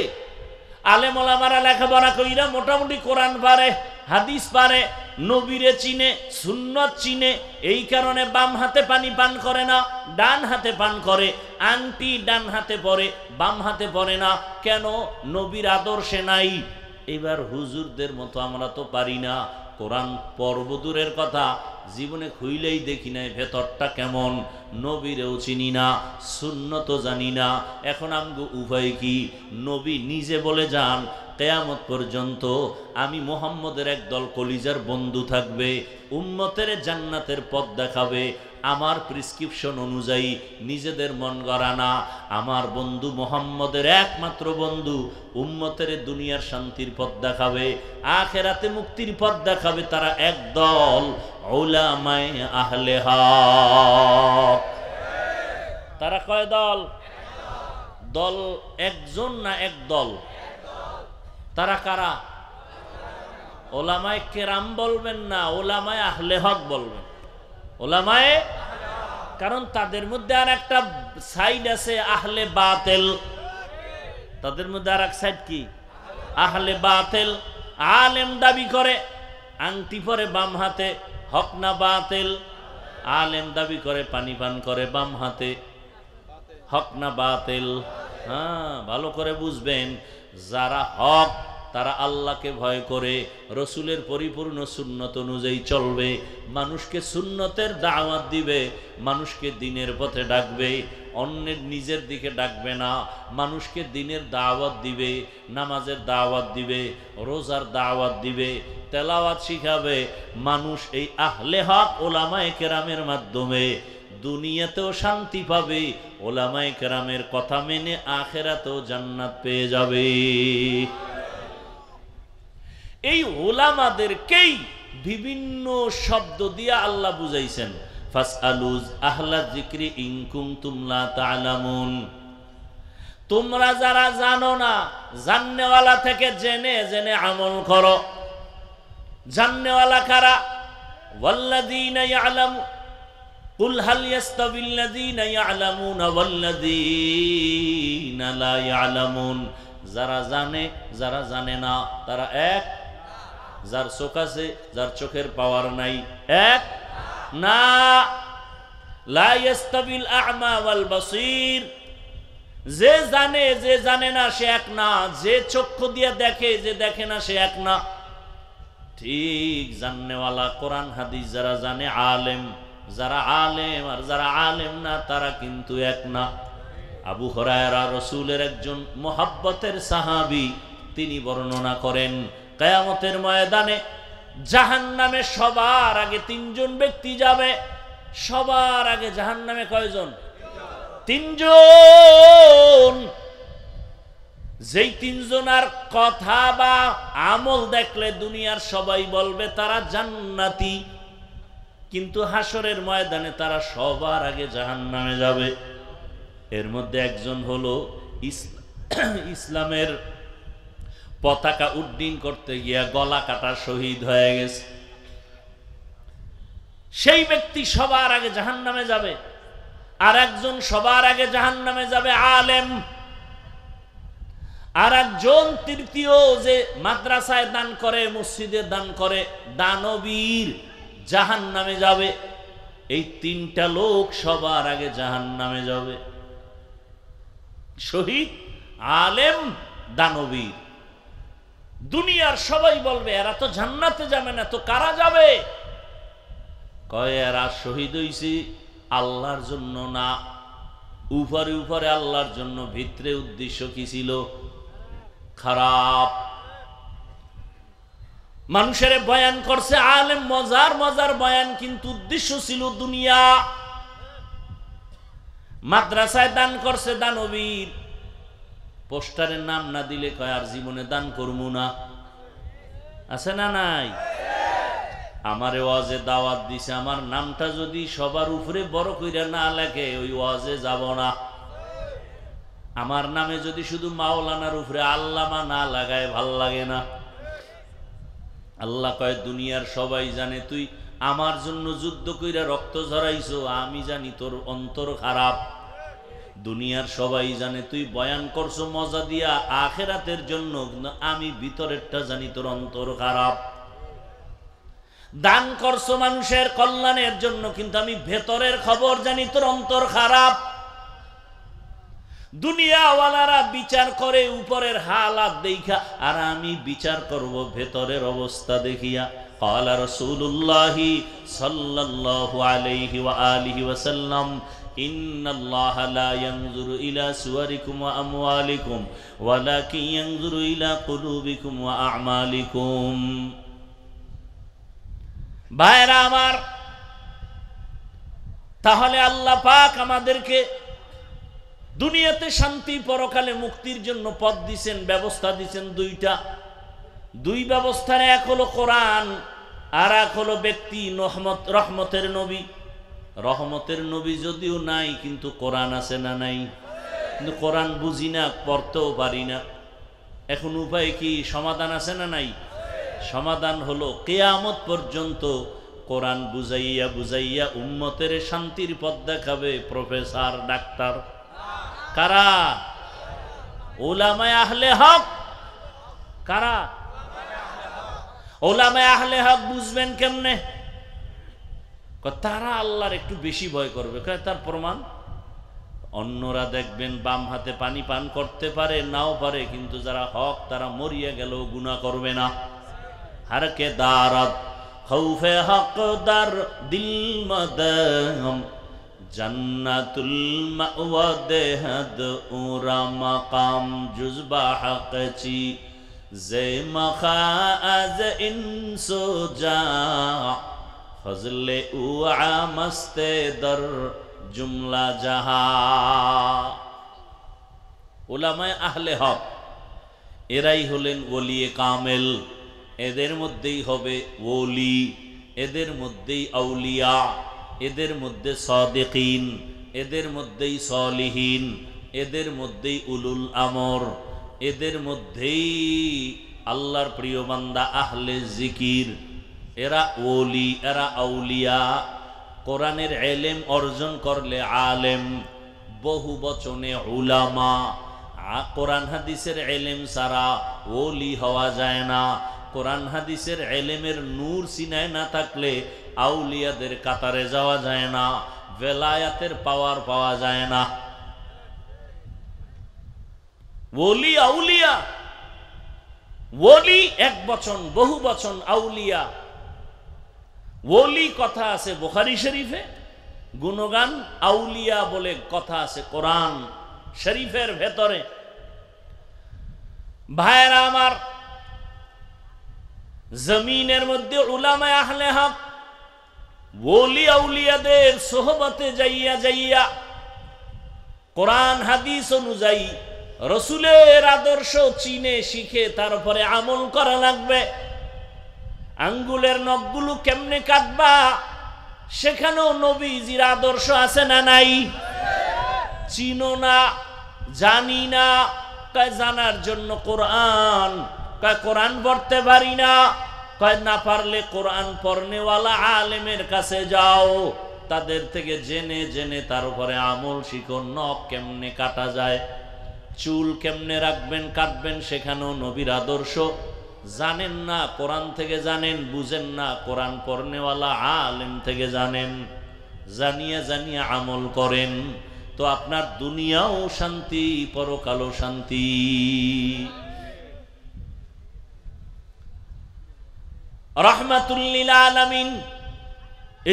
আলেম ওলামারা লেখাপড়া কইরা মোটামুটি কোরআন পারে, হাদিস পারে, নবীরে চিনে, সুন্নত চিনে, এই কারণে বাম হাতে পানি পান করে না, ডান হাতে পান করে। আংটি ডান হাতে পরে, বাম হাতে পরে না, কেন? নবীর আদর্শে নাই। এবার হুজুরদের মতো আমরা তো পারি না, কোরআন পড়ব দূরের কথা, জীবনে খুইলেই দেখি নাই ভেতরটা কেমন, নবীরেও চিনি না, সুন্নত জানি না। এখন আমগো উভয় কি? নবী নিজে বলে যান, কিয়ামত পর্যন্ত আমি মুহাম্মদের একদল কলিজার বন্ধু থাকবে, উম্মতের জান্নাতের পথ দেখাবে আমার প্রেসক্রিপশন অনুযায়ী, নিজেদের মন গড়া না। আমার বন্ধু মুহাম্মদের একমাত্র বন্ধু, উম্মতের দুনিয়ার শান্তির পথ দেখাবে, আখিরাতে মুক্তির পথ দেখাবে। তারা একদল উলামায়ে আহলে হক। তারা কয় দল? দল একজন না একদল? তারা কারা? ওলামায়ে কেরাম বলবেন না, ওলামায়ে আহলে হক বলবেন। ওলামায়ে, কারণ তাদের মধ্যে আর একটা সাইড আছে আহলে বাতিল, তাদের মধ্যে আর এক সাইড কি আহলে বাতিল। আলেম দাবি করে, আংটি পরে বাম হাতে, হক না বাতিল? আলেম দাবি করে পানি পান করে বাম হাতে, হক না বাতিল? হ্যাঁ, ভালো করে বুঝবেন, যারা হক তারা আল্লাহকে ভয় করে, রসুলের পরিপূর্ণ সুন্নত অনুযায়ী চলবে, মানুষকে সুন্নতের দাওয়াত দিবে, মানুষকে দ্বীনের পথে ডাকবে, অন্যের নিজের দিকে ডাকবে না, মানুষকে দ্বীনের দাওয়াত দিবে, নামাজের দাওয়াত দিবে, রোজার দাওয়াত দিবে, তেলাওয়াত শিখাবে। মানুষ এই আহলে হক ওলামায়ে কেরামের মাধ্যমে দুনিয়াতেও শান্তি পাবে, ওলামায়ে কেরামের কথা মেনে আখিরাতেও জান্নাত পেয়ে যাবে। এই ওলামাদেরকেই বিভিন্ন শব্দ দিয়া আল্লাহ বুঝাইছেন, ফাসআলুজ আহলা যিকরি ইন কুনতুম লা তা'লামুন। তোমরা যারা জানো না, জাননেওয়ালা থেকে জেনে জেনে আমল করো। জাননেওয়ালা কারা? ওয়াল্লাযীনা ইয়া'লামু কুল হাল ইয়াস্তাবিল্লাযীনা ইয়া'লামুনা ওয়াল্লাযীনা লা ইয়া'লামুন। যারা জানে যারা জানে না তারা এক? যার চোখ আছে যার চোখের পাওয়ার নাই এক না। লা ইয়াস্তাবিল আ'মা ওয়াল বাসীর। যে জানে যে জানে না সে এক না, যে চক্ষু দিয়ে দেখে যে দেখে না সে এক না। ঠিক জাননেওয়ালা কোরআন হাদিস যারা জানে আলেম, যারা আলেম আর যারা আলেম না তারা কিন্তু এক না। আবু হুরায়রা রাসূলের একজন মুহাব্বতের সাহাবী, তিনি বর্ণনা করেন কিয়ামতের ময়দানে জাহান্নামে সবার আগে তিনজন ব্যক্তি যাবে। সবার আগে জাহান্নামে কয়জন? তিনজন। যেই তিনজনের কথা বা আমল দেখলে দুনিয়ার সবাই বলবে তারা জান্নাতি, কিন্তু হাসরের ময়দানে তারা সবার আগে জাহান্নামে যাবে। এর মধ্যে একজন হলো ইসলামের পতাকা উড্ডীন করতে গিয়া গলা কাটা শহীদ হয়ে গেছে। সেই ব্যক্তি সবার আগে জাহান্নামে যাবে। আর একজন সবার আগে জাহান্নামে যাবে আলেম। আর একজন তৃতীয় যে মাদ্রাসায় দান করে, মসজিদে দান করে, দানবীর, জাহান্নামে যাবে। এই তিনটা লোক সবার আগে জাহান্নামে যাবে। শহীদ, আলেম, দানবীর। দুনিয়ার সবাই বলবে এরা তো জান্নাতে যাবে না, তো কারা যাবে? কয় এরা শহীদ হইছে আল্লাহর জন্য না, উপরে উপরে আল্লাহর জন্য, ভিতরে উদ্দেশ্য কি ছিল? খারাপ। মানুষের বয়ান করছে আলেম, মজার মজার বয়ান, কিন্তু উদ্দেশ্য ছিল দুনিয়া। মাদ্রাসায় দান করছে দানবীর, পোস্টারের নাম না দিলে কয় আর জীবনে দান করবো না। আছে না নাই? আমারে ওয়াজে দাওয়াত দিছে, আমার নামটা যদি সবার উপরে বড় কইরা না লেখে ওই ওয়াজে যাব না। আমার নামে যদি শুধু মাওলানার উপরে আল্লামা না লাগায় ভাল লাগে না। আল্লাহ কয় দুনিয়ার সবাই জানে তুই আমার জন্য যুদ্ধ কইরা রক্ত ঝরাইছো, আমি জানি তোর অন্তর খারাপ। দুনিয়ার সবাই জানে তুই বয়ান করছো মজা দিয়া আখিরাতের জন্য, আমি ভিতরেরটা জানি তোর অন্তর খারাপ। দান করছো মানুষের কল্যাণের জন্য, কিন্তু আমি ভেতরের খবর জানি তোর অন্তর খারাপ। দুনিয়াওয়ালারা বিচার করে উপরের হালাত দেখা, আর আমি বিচার করব ভেতরের অবস্থা দেখিয়া। ক্বালা রাসূলুল্লাহি সাল্লাল্লাহু আলাইহি ওয়া আলিহি ওয়াসাল্লাম ইন্নাল্লাহা লা ইয়ানজুরু ইলা সুওয়ারিকুম ওয়া আমওয়ালিকুম ওয়ালাকিন ইয়ানজুরু ইলা কুলুবিকুম ওয়া আ'মালিকুম। ভাইরা আমার, তাহলে আল্লাহ পাক আমাদেরকে দুনিয়াতে শান্তি, পরকালে মুক্তির জন্য পথ দিছেন, ব্যবস্থা দিছেন দুইটা। দুই ব্যবস্থার এক হলো কোরআন, আর এক হলো ব্যক্তি রহমতের নবী। রহমতের নবী যদিও নাই, কিন্তু কোরআন আছে না নাই? কিন্তু কোরআন বুঝি না, পড়তেও পারি না। এখন উপায় কি? সমাধান আছে না নাই? সমাধান হলো কিয়ামত পর্যন্ত কোরআন বুঝাইয়া বুঝাইয়া উম্মতের শান্তির পথ দেখাবে প্রফেসর ডাক্তার? কারা? উলামায়ে আহলে হক। কারা? উলামায়ে আহলে হক। বুঝবেন কেমনে? তারা আল্লাহর একটু বেশি ভয় করবে। তার প্রমাণ অন্যরা দেখবেন বাম হাতে পানি পান করতে পারে, নাও পারে, কিন্তু যারা হক তারা মরিয়া গেলেও গুনাহ করবে না। হারকে দারাত খৌফে হক দার দিল মদম জান্নাতুল মাওয়া দেহদ উরা মাকাম জুজবা হকচি জে মখাজ ইনসো জা ফজলে উআ মস্তে দর জুমলা জাহা। উলামায়ে আহলে হক এরাই হলেন ওলিয়ে কামেল। এদের মধ্যেই হবে ওলি, এদের মধ্যেই আউলিয়া, এদের মধ্যে সাদিকিন, এদের মধ্যেই সলিহিন, এদের মধ্যেই উলুল আমর, এদের মধ্যেই আল্লাহর প্রিয় বান্দা আহলে জিকির। এরা ওলি, এরা আউলিয়া। কোরআনের এলেম অর্জন করলে আলেম, বহু বচনে উলামা। কোরআন হাদিসের এলেম ছাড়া ওলি হওয়া যায় না। কোরআন হাদিসের এলেমের নূর সিনায় না থাকলে আউলিয়াদের কাতারে যাওয়া যায় না, ভেলায়াতের পাওয়ার পাওয়া যায় না। ওলি আউলিয়া, ওলি এক বচন, বহু বচন আউলিয়া। ওলি কথা আছে বুখারী শরীফে, গুণগান আউলিয়া বলে কথা আছে কোরআন শরীফের ভেতরে। ভাইরা আমার, জমিনের মধ্যে উলামায়ে আহলে হক ওলি আউলিয়াদের সোহবতে যাইয়া যাইয়া কোরআন হাদিস অনুযায়ী রসুলের আদর্শ চিনে শিখে তারপরে আমল করা লাগবে। আঙ্গুলের নখগুলো কেমনে কাটবা সেখানেও নবীজির আদর্শ আছে না নাই? চিনো না, জানি না, কয় জানার জন্য কোরআন, কয় কোরআন পড়তে পারি না, কয় না পারলে কোরআন পড়নেওয়ালা আলেমের কাছে যাও, তাদের থেকে জেনে জেনে তার উপরে আমল শিখো। নখ কেমনে কাটা যায়, চুল কেমনে রাখবেন কাটবেন সেখানেও নবীর আদর্শ জানেন না, কোরআন থেকে জানেন। বুঝেন না, কোরআন পড়নেওয়ালা আলেম থেকে জানেন। জানিয়া জানিয়া আমল করেন তো আপনার দুনিয়াও শান্তি, পরকালও শান্তি। রাহমাতুল লিল আলামিন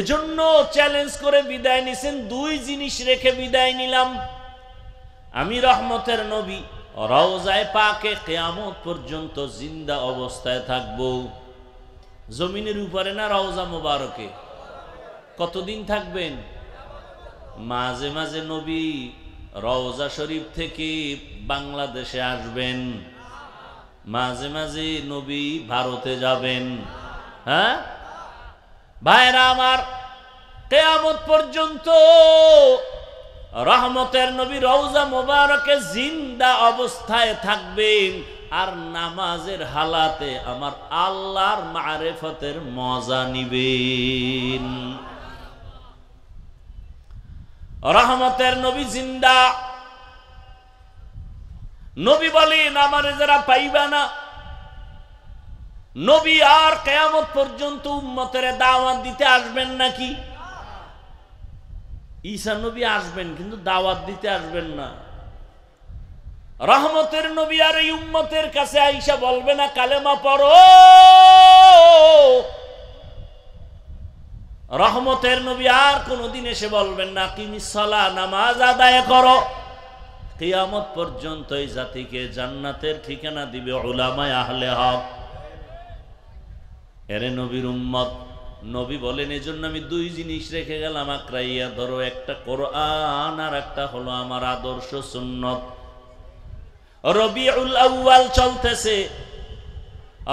এজন্য চ্যালেঞ্জ করে বিদায় নিছেন, দুই জিনিস রেখে বিদায় নিলাম। আমি রহমতের নবী রওজায়ে পাকে কিয়ামত পর্যন্ত জিন্দা অবস্থায় থাকব। জমিনের উপরে না রওজা মোবারকে? কতদিন থাকবেন? মাঝে মাঝে নবী রওজা শরীফ থেকে বাংলাদেশে আসবেন, মাঝে মাঝে নবী ভারতে যাবেন। হ্যাঁ ভাইরা আমার, কিয়ামত পর্যন্ত রহমতের নবী রওজা মোবারকে জিন্দা অবস্থায় থাকবেন আর নামাজের হালাতে আমার আল্লাহর মারিফতের মজা নিবেন। রহমতের নবী জিন্দা। নবী বলেন আমারে যারা পাইবা না, নবী আর কিয়ামত পর্যন্ত উম্মতের দাওয়াত দিতে আসবেন নাকি? ঈসা নবী আসবেন কিন্তু দাওয়াত দিতে আসবেন না। রহমতের নবী আর এই উম্মতের কাছে আইসা বলবে না কালেমা পড়ো। রহমতের নবী আর কোনদিন এসে বলবেন না কিমিস সালাহ, নামাজ আদায় করো। কিয়ামত পর্যন্ত এই জাতিকে জান্নাতের ঠিকানা দিবে উলামায়ে আহলে হক। এরে নবীর উম্মত, নবী বলেন এজন্য আমি দুই জিনিস রেখে গেলাম আঁকড়াইয়া ধরো, একটা কোরআন আর একটা হলো আমার আদর্শ সুন্নত। রবিউল আউয়াল চলতেছে,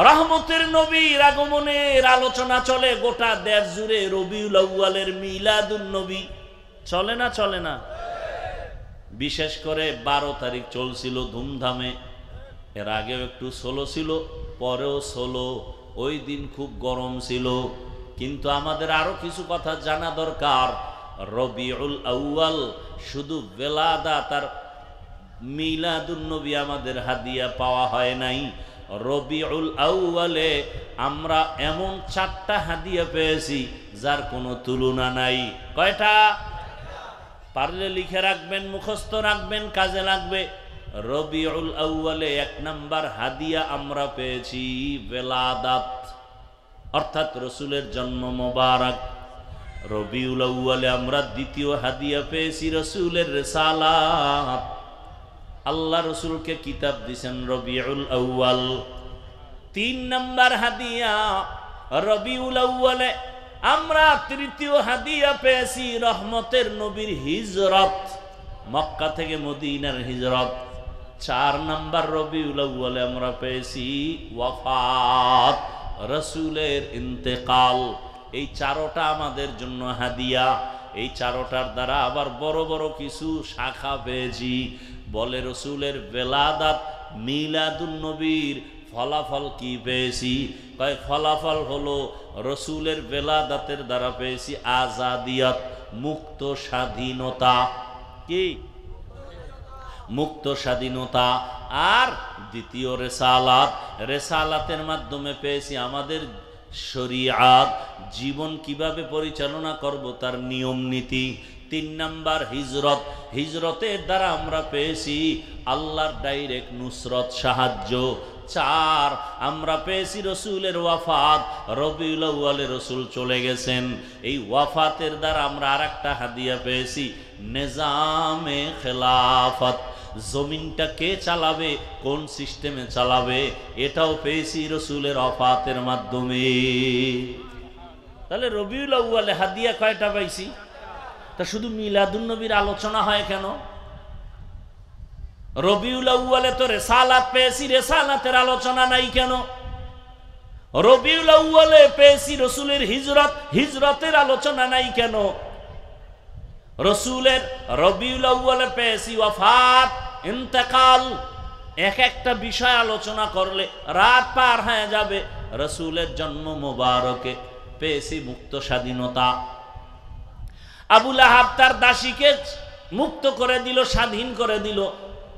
রহমতের নবীর আগমনের আলোচনা চলে গোটা দেশ জুড়ে। রবিউল আউয়ালের মিলাদুন নবী চলে না? চলে না? বিশেষ করে 12 তারিখ চলছিল ধুমধামে, এর আগেও একটু 16 ছিল, পরেও 16। ওই দিন খুব গরম ছিল, কিন্তু আমাদের আরো কিছু কথা জানা দরকার। রবিউল আউয়াল শুধু বেলাদাত আর মিলাদুন নবী আমাদের হাদিয়া পাওয়া হয় নাই, রবিউল আউয়ালে আমরা এমন 4টা হাদিয়া পেয়েছি যার কোনো তুলনা নাই। কয়টা? পারলে লিখে রাখবেন, মুখস্থ রাখবেন, কাজে লাগবে। রবিউল আউয়ালে 1 নাম্বার হাদিয়া আমরা পেয়েছি বেলাদাত, অর্থাৎ রসুলের জন্ম মোবারক। রবিউল আউয়ালে আমরা 2য় হাদিয়া পেয়েছি রসুলের রিসালাত। আল্লাহ রসুলকে কিতাব দিয়েছেন রবিউল আউয়াল। 3 নাম্বার হাদিয়া রবিউল আউয়ালে আমরা 3য় হাদিয়া পেয়েছি রহমতের নবীর হিজরত, মক্কা থেকে মদিনার হিজরত। 4 নাম্বার রবিউল আউয়ালে আমরা পেয়েছি ওয়াফাত, রসুলের ইন্তেকাল। এই 4টা আমাদের জন্য হাদিয়া। এই 4টার দ্বারা আবার বড় বড় কিছু শাখা পেয়েছি। বলে রসুলের বেলাদাত মিলাদুন নবীর ফলাফল কি পেয়েছি? কয় ফলাফল হলো রসুলের বেলাদাতের দ্বারা পেয়েছি আজাদিয়ত, মুক্ত স্বাধীনতা। কি? মুক্ত স্বাধীনতা। আর 2য় রেসালাত, রেসালাতের মাধ্যমে পেয়েছি আমাদের শরিয়াত, জীবন কিভাবে পরিচালনা করব তার নিয়ম নীতি। 3 নাম্বার হিজরত, হিজরতের দ্বারা আমরা পেয়েছি আল্লাহর ডাইরেক্ট নুসরত, সাহায্য। 4 আমরা পেয়েছি রসুলের ওয়াফাত, রবিউল আউয়ালে রসুল চলে গেছেন। এই ওয়াফাতের দ্বারা আমরা আরেকটা হাদিয়া পেয়েছি নিজামে খেলাফত, জমিনটা কে চালাবে, কোন সিস্টেমে চালাবে, এটাও পেয়েছি রসুলের ওয়াফাতের মাধ্যমে। তাহলে রবিউল আউয়ালে হাদিয়া কয়টা পাইছি? তা শুধু মিলাদুন নবীর আলোচনা হয় কেন? রবিউল আউয়ালে তো রিসালাত পেয়েছি, রিসালাতের আলোচনা নাই কেন? রবিউল আউয়ালে পেয়েছি রসুলের হিজরত, হিজরতের আলোচনা নাই কেন? রসুলের রবিউল আউয়ালে পেয়েছি ওয়াফাত, ইন্তেকাল। একটা বিষয় আলোচনা করলে রাত পার হয়ে যাবে। রসুলের জন্ম মোবারকে পেয়েছি মুক্ত স্বাধীনতা। আবু লাহাব তার দাসীকে মুক্ত করে দিল, স্বাধীন করে দিল।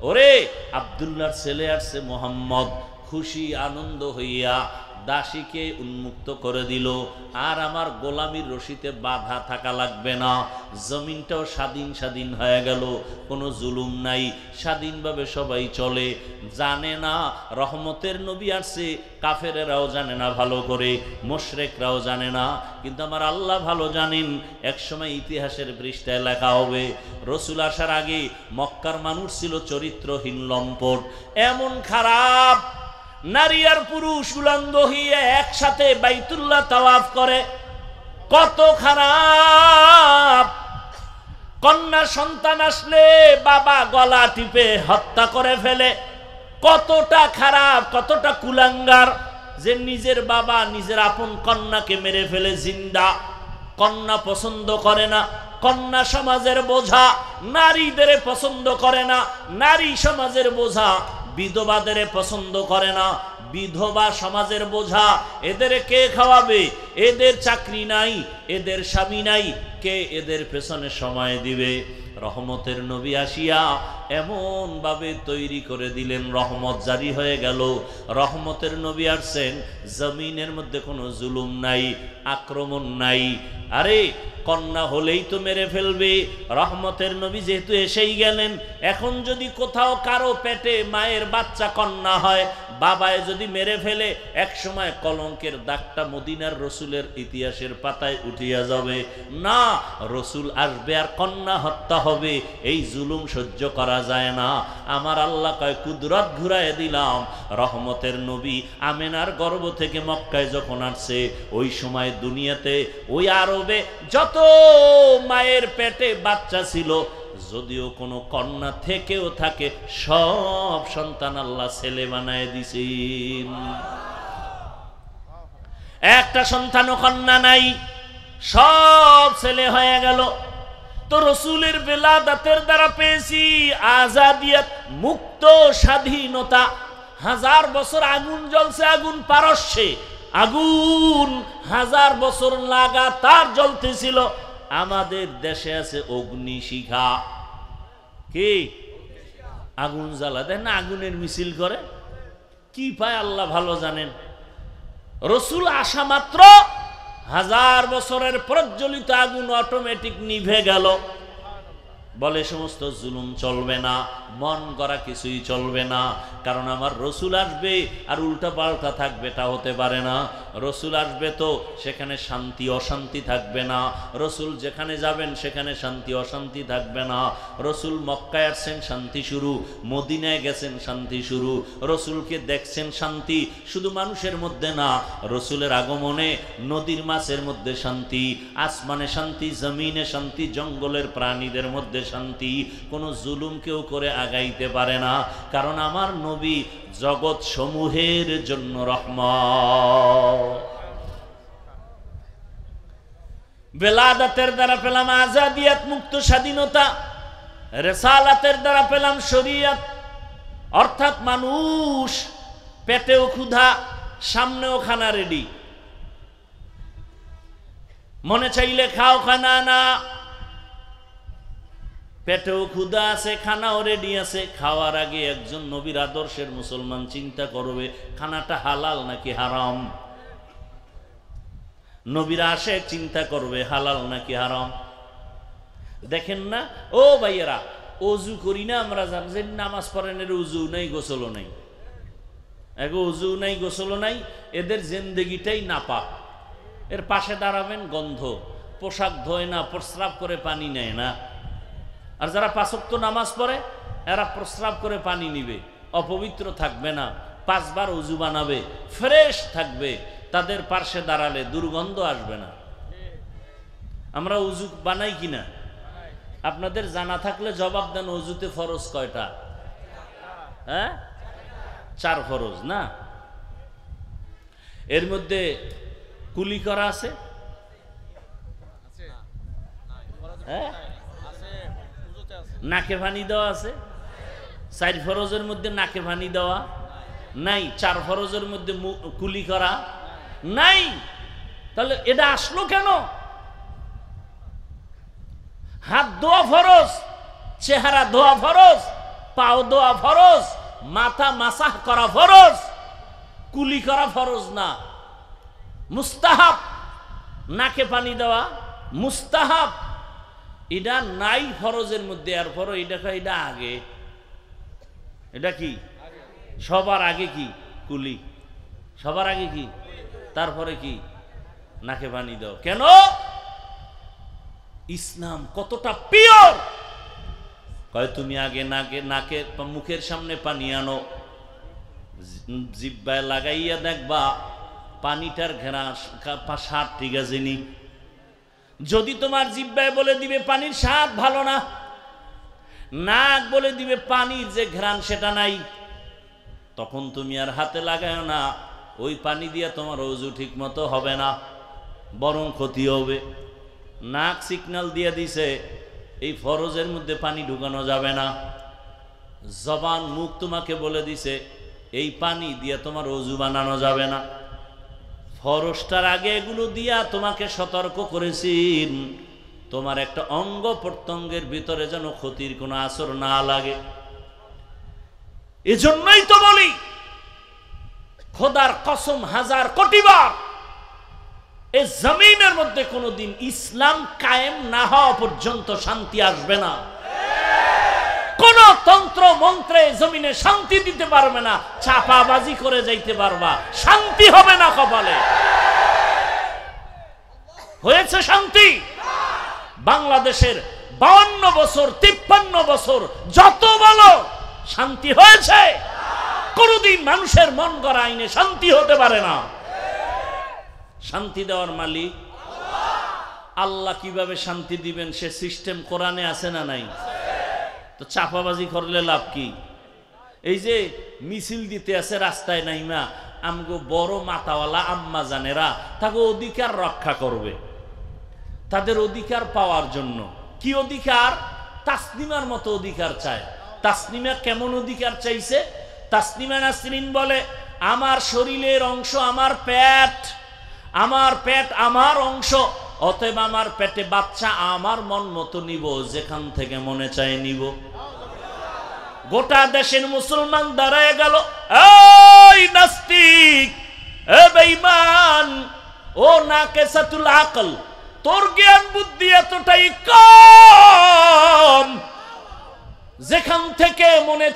ওরে আব্দুল্লাহর ছেলে আসছে মোহাম্মদ, খুশি আনন্দ হইয়া দাসীকে উন্মুক্ত করে দিল। আর আমার গোলামির রশিতে বাধা থাকা লাগবে না, জমিনটাও স্বাধীন স্বাধীন হয়ে গেল, কোনো জুলুম নাই, স্বাধীনভাবে সবাই চলে। জানে না রহমতের নবী আসছে, কাফেরেরাও জানে না ভালো করে, মুশরিকরাও জানে না, কিন্তু আমার আল্লাহ ভালো জানেন। একসময় ইতিহাসের পৃষ্ঠায় লেখা হবে রসুল আসার আগে মক্কার মানুষ ছিল চরিত্রহীন, লম্পট, এমন খারাপ, নারী আর পুরুষ উলঙ্গ হয়ে একসাথে বাইতুল্লাহ তাওয়াফ করে। কত খারাপ! কন্যা সন্তান আসলে বাবা গলা টিপে হত্যা করে ফেলে। কতটা খারাপ, কতটা কুলাঙ্গার যে নিজের বাবা নিজের আপন কন্যাকে মেরে ফেলে জিন্দা। কন্যা পছন্দ করে না, কন্যা সমাজের বোঝা। নারীদের পছন্দ করে না, নারী সমাজের বোঝা। বিধবাদের পছন্দ করে না, বিধবা সমাজের বোঝা। এদের কে খাওয়াবে? এদের চাকরি নাই, এদের স্বামী নাই, কে এদের পেছনে সময় দিবে? রহমতের নবী আসিয়া এমন ভাবে তৈরি করে দিলেন, রহমত জারি হয়ে গেল। রহমতের নবী আসছেন, জমিনের মধ্যে কোনো জুলুম নাই, আক্রমণ নাই। আরে কন্যা হলেই তো মেরে ফেলবে। রহমতের নবী যেহেতু এসেই গেলেন, এখন যদি কোথাও কারো পেটে মায়ের বাচ্চা কন্যা হয়, বাবায় যদি মেরে ফেলে, এক সময় কলঙ্কের দাগটা মদিনার রসুলের ইতিহাসের পাতায় উঠিয়া যাবে। না, রসুল আসবে আর কন্যা হত্যা হবে, এই জুলুম সহ্য করা যায় না। আমার আল্লাহ কয় কুদরত ঘুরায় দিলাম। রহমতের নবী আমেনার গর্ভ থেকে মক্কায় যখন আসছে, ওই সময় দুনিয়াতে ওই আরবে যত মায়ের পেটে বাচ্চা ছিল, যদিও কোনো কন্যা থেকেও থাকে, সব সন্তান আল্লাহ ছেলে বানায় দিছেন। একটা সন্তানও কন্যা নাই, সব ছেলে হয়ে গেল। তো রসুলের বেলাদাতের দ্বারা পেয়েছি আজাদিয়ত, মুক্ত স্বাধীনতা। 1000 বছর আগুন জ্বলছে, আগুন পারস্যে, আগুন 1000 বছর লাগাতার জ্বলতেছিল। আমাদের দেশে আছে অগ্নিশিখা। কি আগুন জ্বালা দেয় না, আগুনের মিছিল করে, কি পায় আল্লাহ ভালো জানেন। রসুল আসা মাত্র 1000 বছরের প্রজ্বলিত আগুন অটোমেটিক নিভে গেল। বলে সমস্ত জুলুম চলবে না, মন করা কিছুই চলবে না, কারণ আমার রসুল আসবে আর উল্টা পাল্টা থাকবে, তা হতে পারে না। রসুল আসবে তো সেখানে শান্তি অশান্তি থাকবে না, রসুল যেখানে যাবেন সেখানে শান্তি অশান্তি থাকবে না। রসুল মক্কায় আসছেন শান্তি শুরু, মদিনায় গেছেন শান্তি শুরু। রসুলকে দেখছেন শান্তি শুধু মানুষের মধ্যে না, রসুলের আগমনে নদীর মাছের মধ্যে শান্তি, আসমানে শান্তি, জমিনে শান্তি, জঙ্গলের প্রাণীদের মধ্যে শান্তি। কোনো জুলুম কেউ করে আগাইতে পারে না, কারণ আমার নবী জগৎ সমূহের জন্য রহমত। বেলাদাতের দ্বারা পেলাম আজাদিয়াত, মুক্ত স্বাধীনতা। রেসালাতের দ্বারা পেলাম শরিয়ত, অর্থাৎ মানুষ পেটেও ক্ষুধা, সামনেও খানা রেডি, মনে চাইলে খাও, খানা না, পেটেও ক্ষুধা আছে, খানাও রেডি আছে। খাওয়ার আগে একজন নবীর আদর্শের মুসলমান চিন্তা করবে খানাটা হালাল নাকি হারাম। নবীরা আসে চিন্তা করবে হালাল নাকি হারাম। দেখেন না ও ভাইয়েরা, অজু করি না আমরা, যে নামাজ পড়েন এর উজু নাই গোসলও নাই, এগো উজু নাই গোসলও নাই, এদের জিন্দেগিটাই নাপাক। এর পাশে দাঁড়াবেন গন্ধ, পোশাক ধোয় না, প্রস্রাব করে পানি নেয় না। আর যারা 5 ওয়াক্ত নামাজ পড়ে এরা প্রস্রাব করে পানি নিবে, অপবিত্র থাকবে না, 5 বার উজু বানাবে, ফ্রেশ থাকবে। তাদের পাশে দাঁড়ালে দুর্গন্ধ আসবে না। আমরা উজু বানাই কিনা? আপনাদের জানা থাকলে জবাব দেন, উজুতে ফরজ কয়টা? হ্যাঁ, 4 ফরজ না? এর মধ্যে কুলি করা আছে? হ্যাঁ, নাকে পানি দেওয়া আছে? 4 ফরজের মধ্যে নাকে পানি দেওয়া নাই, 4 ফরজের মধ্যে কুলি করা নাই। তাহলে এটা আসলো কেন? হাত ধোয়া ফরজ, চেহারা ধোয়া ফরজ, পাও ধোয়া ফরজ, মাথা মাসাহ করা ফরজ, কুলি করা ফরজ না, মুস্তাহাব। নাকে পানি দেওয়া মুস্তাহাব, এটা নাই ফরজের মধ্যে। আর পর এটা আগে, এটা কি সবার আগে? কি কুলি সবার আগে? কি তারপরে কি? নাকে পানি দাও। কেন? ইসলাম কতটা পিওর। কয় তুমি আগে নাকে মুখের সামনে পানি আনো, জিহ্বায় লাগাইয়া দেখবা পানিটার ঘেরা স্বাদ ঠিক আছে নি। যদি তোমার জিহ্বায় বলে দিবে পানির স্বাদ ভালো না, নাক বলে দিবে পানির যে ঘ্রাণ সেটা নাই, তখন তুমি আর হাতে লাগায় না। ওই পানি দিয়ে তোমার ওযু ঠিক মতো হবে না, বরং ক্ষতি হবে। নাক সিগন্যাল দিয়ে দিছে এই ফরজের মধ্যে পানি ঢুকানো যাবে না। জবান মুখ তোমাকে বলে দিছে এই পানি দিয়ে তোমার ওযু বানানো যাবে না। ফরজটার আগে এগুলো দিয়া তোমাকে সতর্ক করেছেন, তোমার একটা অঙ্গ প্রত্যঙ্গের ভিতরে যেন ক্ষতির কোনো আসর না লাগে। এজন্যই তো বলি, খোদার কসম 1000 কোটি বার, এই জমিনের মধ্যে কোনোদিন ইসলাম কায়েম না হওয়া পর্যন্ত শান্তি আসবে না। কোন তন্ত্র মন্ত্রে জমিনে শান্তি দিতে পারবে না। চাপাবাজি করে যাইতে পারবা, শান্তি হবে না কপালে। হয়েছে শান্তি? বাংলাদেশের 52 বছর 53 বছর যত বলো শান্তি হয়েছে? কোনদিন মানুষের মন গড়া আইনে শান্তি হতে পারে না। শান্তি দেওয়ার মালিক আল্লাহ। কিভাবে শান্তি দিবেন সে সিস্টেম কোরআনে আছে না নাই? তো চাপাবাজি করলে লাভ কি? এই যে মিছিল দিতে আছে রাস্তায় নাইমা, আমগো বড় মাতাওয়ালা আম্মা জানেরা তাকে অধিকার রক্ষা করবে, তাদের অধিকার পাওয়ার জন্য। কি অধিকার? তাসনিমার মতো অধিকার চায়। তাসনিমা কেমন অধিকার চাইছে? তাসনিমা নাসরিন বলে আমার শরীরের অংশ আমার পেট, আমার পেট আমার অংশ, অতএব আমার পেটে বাচ্চা আমার মন মতো নিব, যেখান থেকে মনে চায় নিব। গোটা দেশের মুসলমান দাঁড়ায় গেল, এই নাস্তিক, এ বেঈমান, ও নাকেসাতুল আকল, তোর জ্ঞান বুদ্ধি এতটাই কম, যেখান থেকে মনে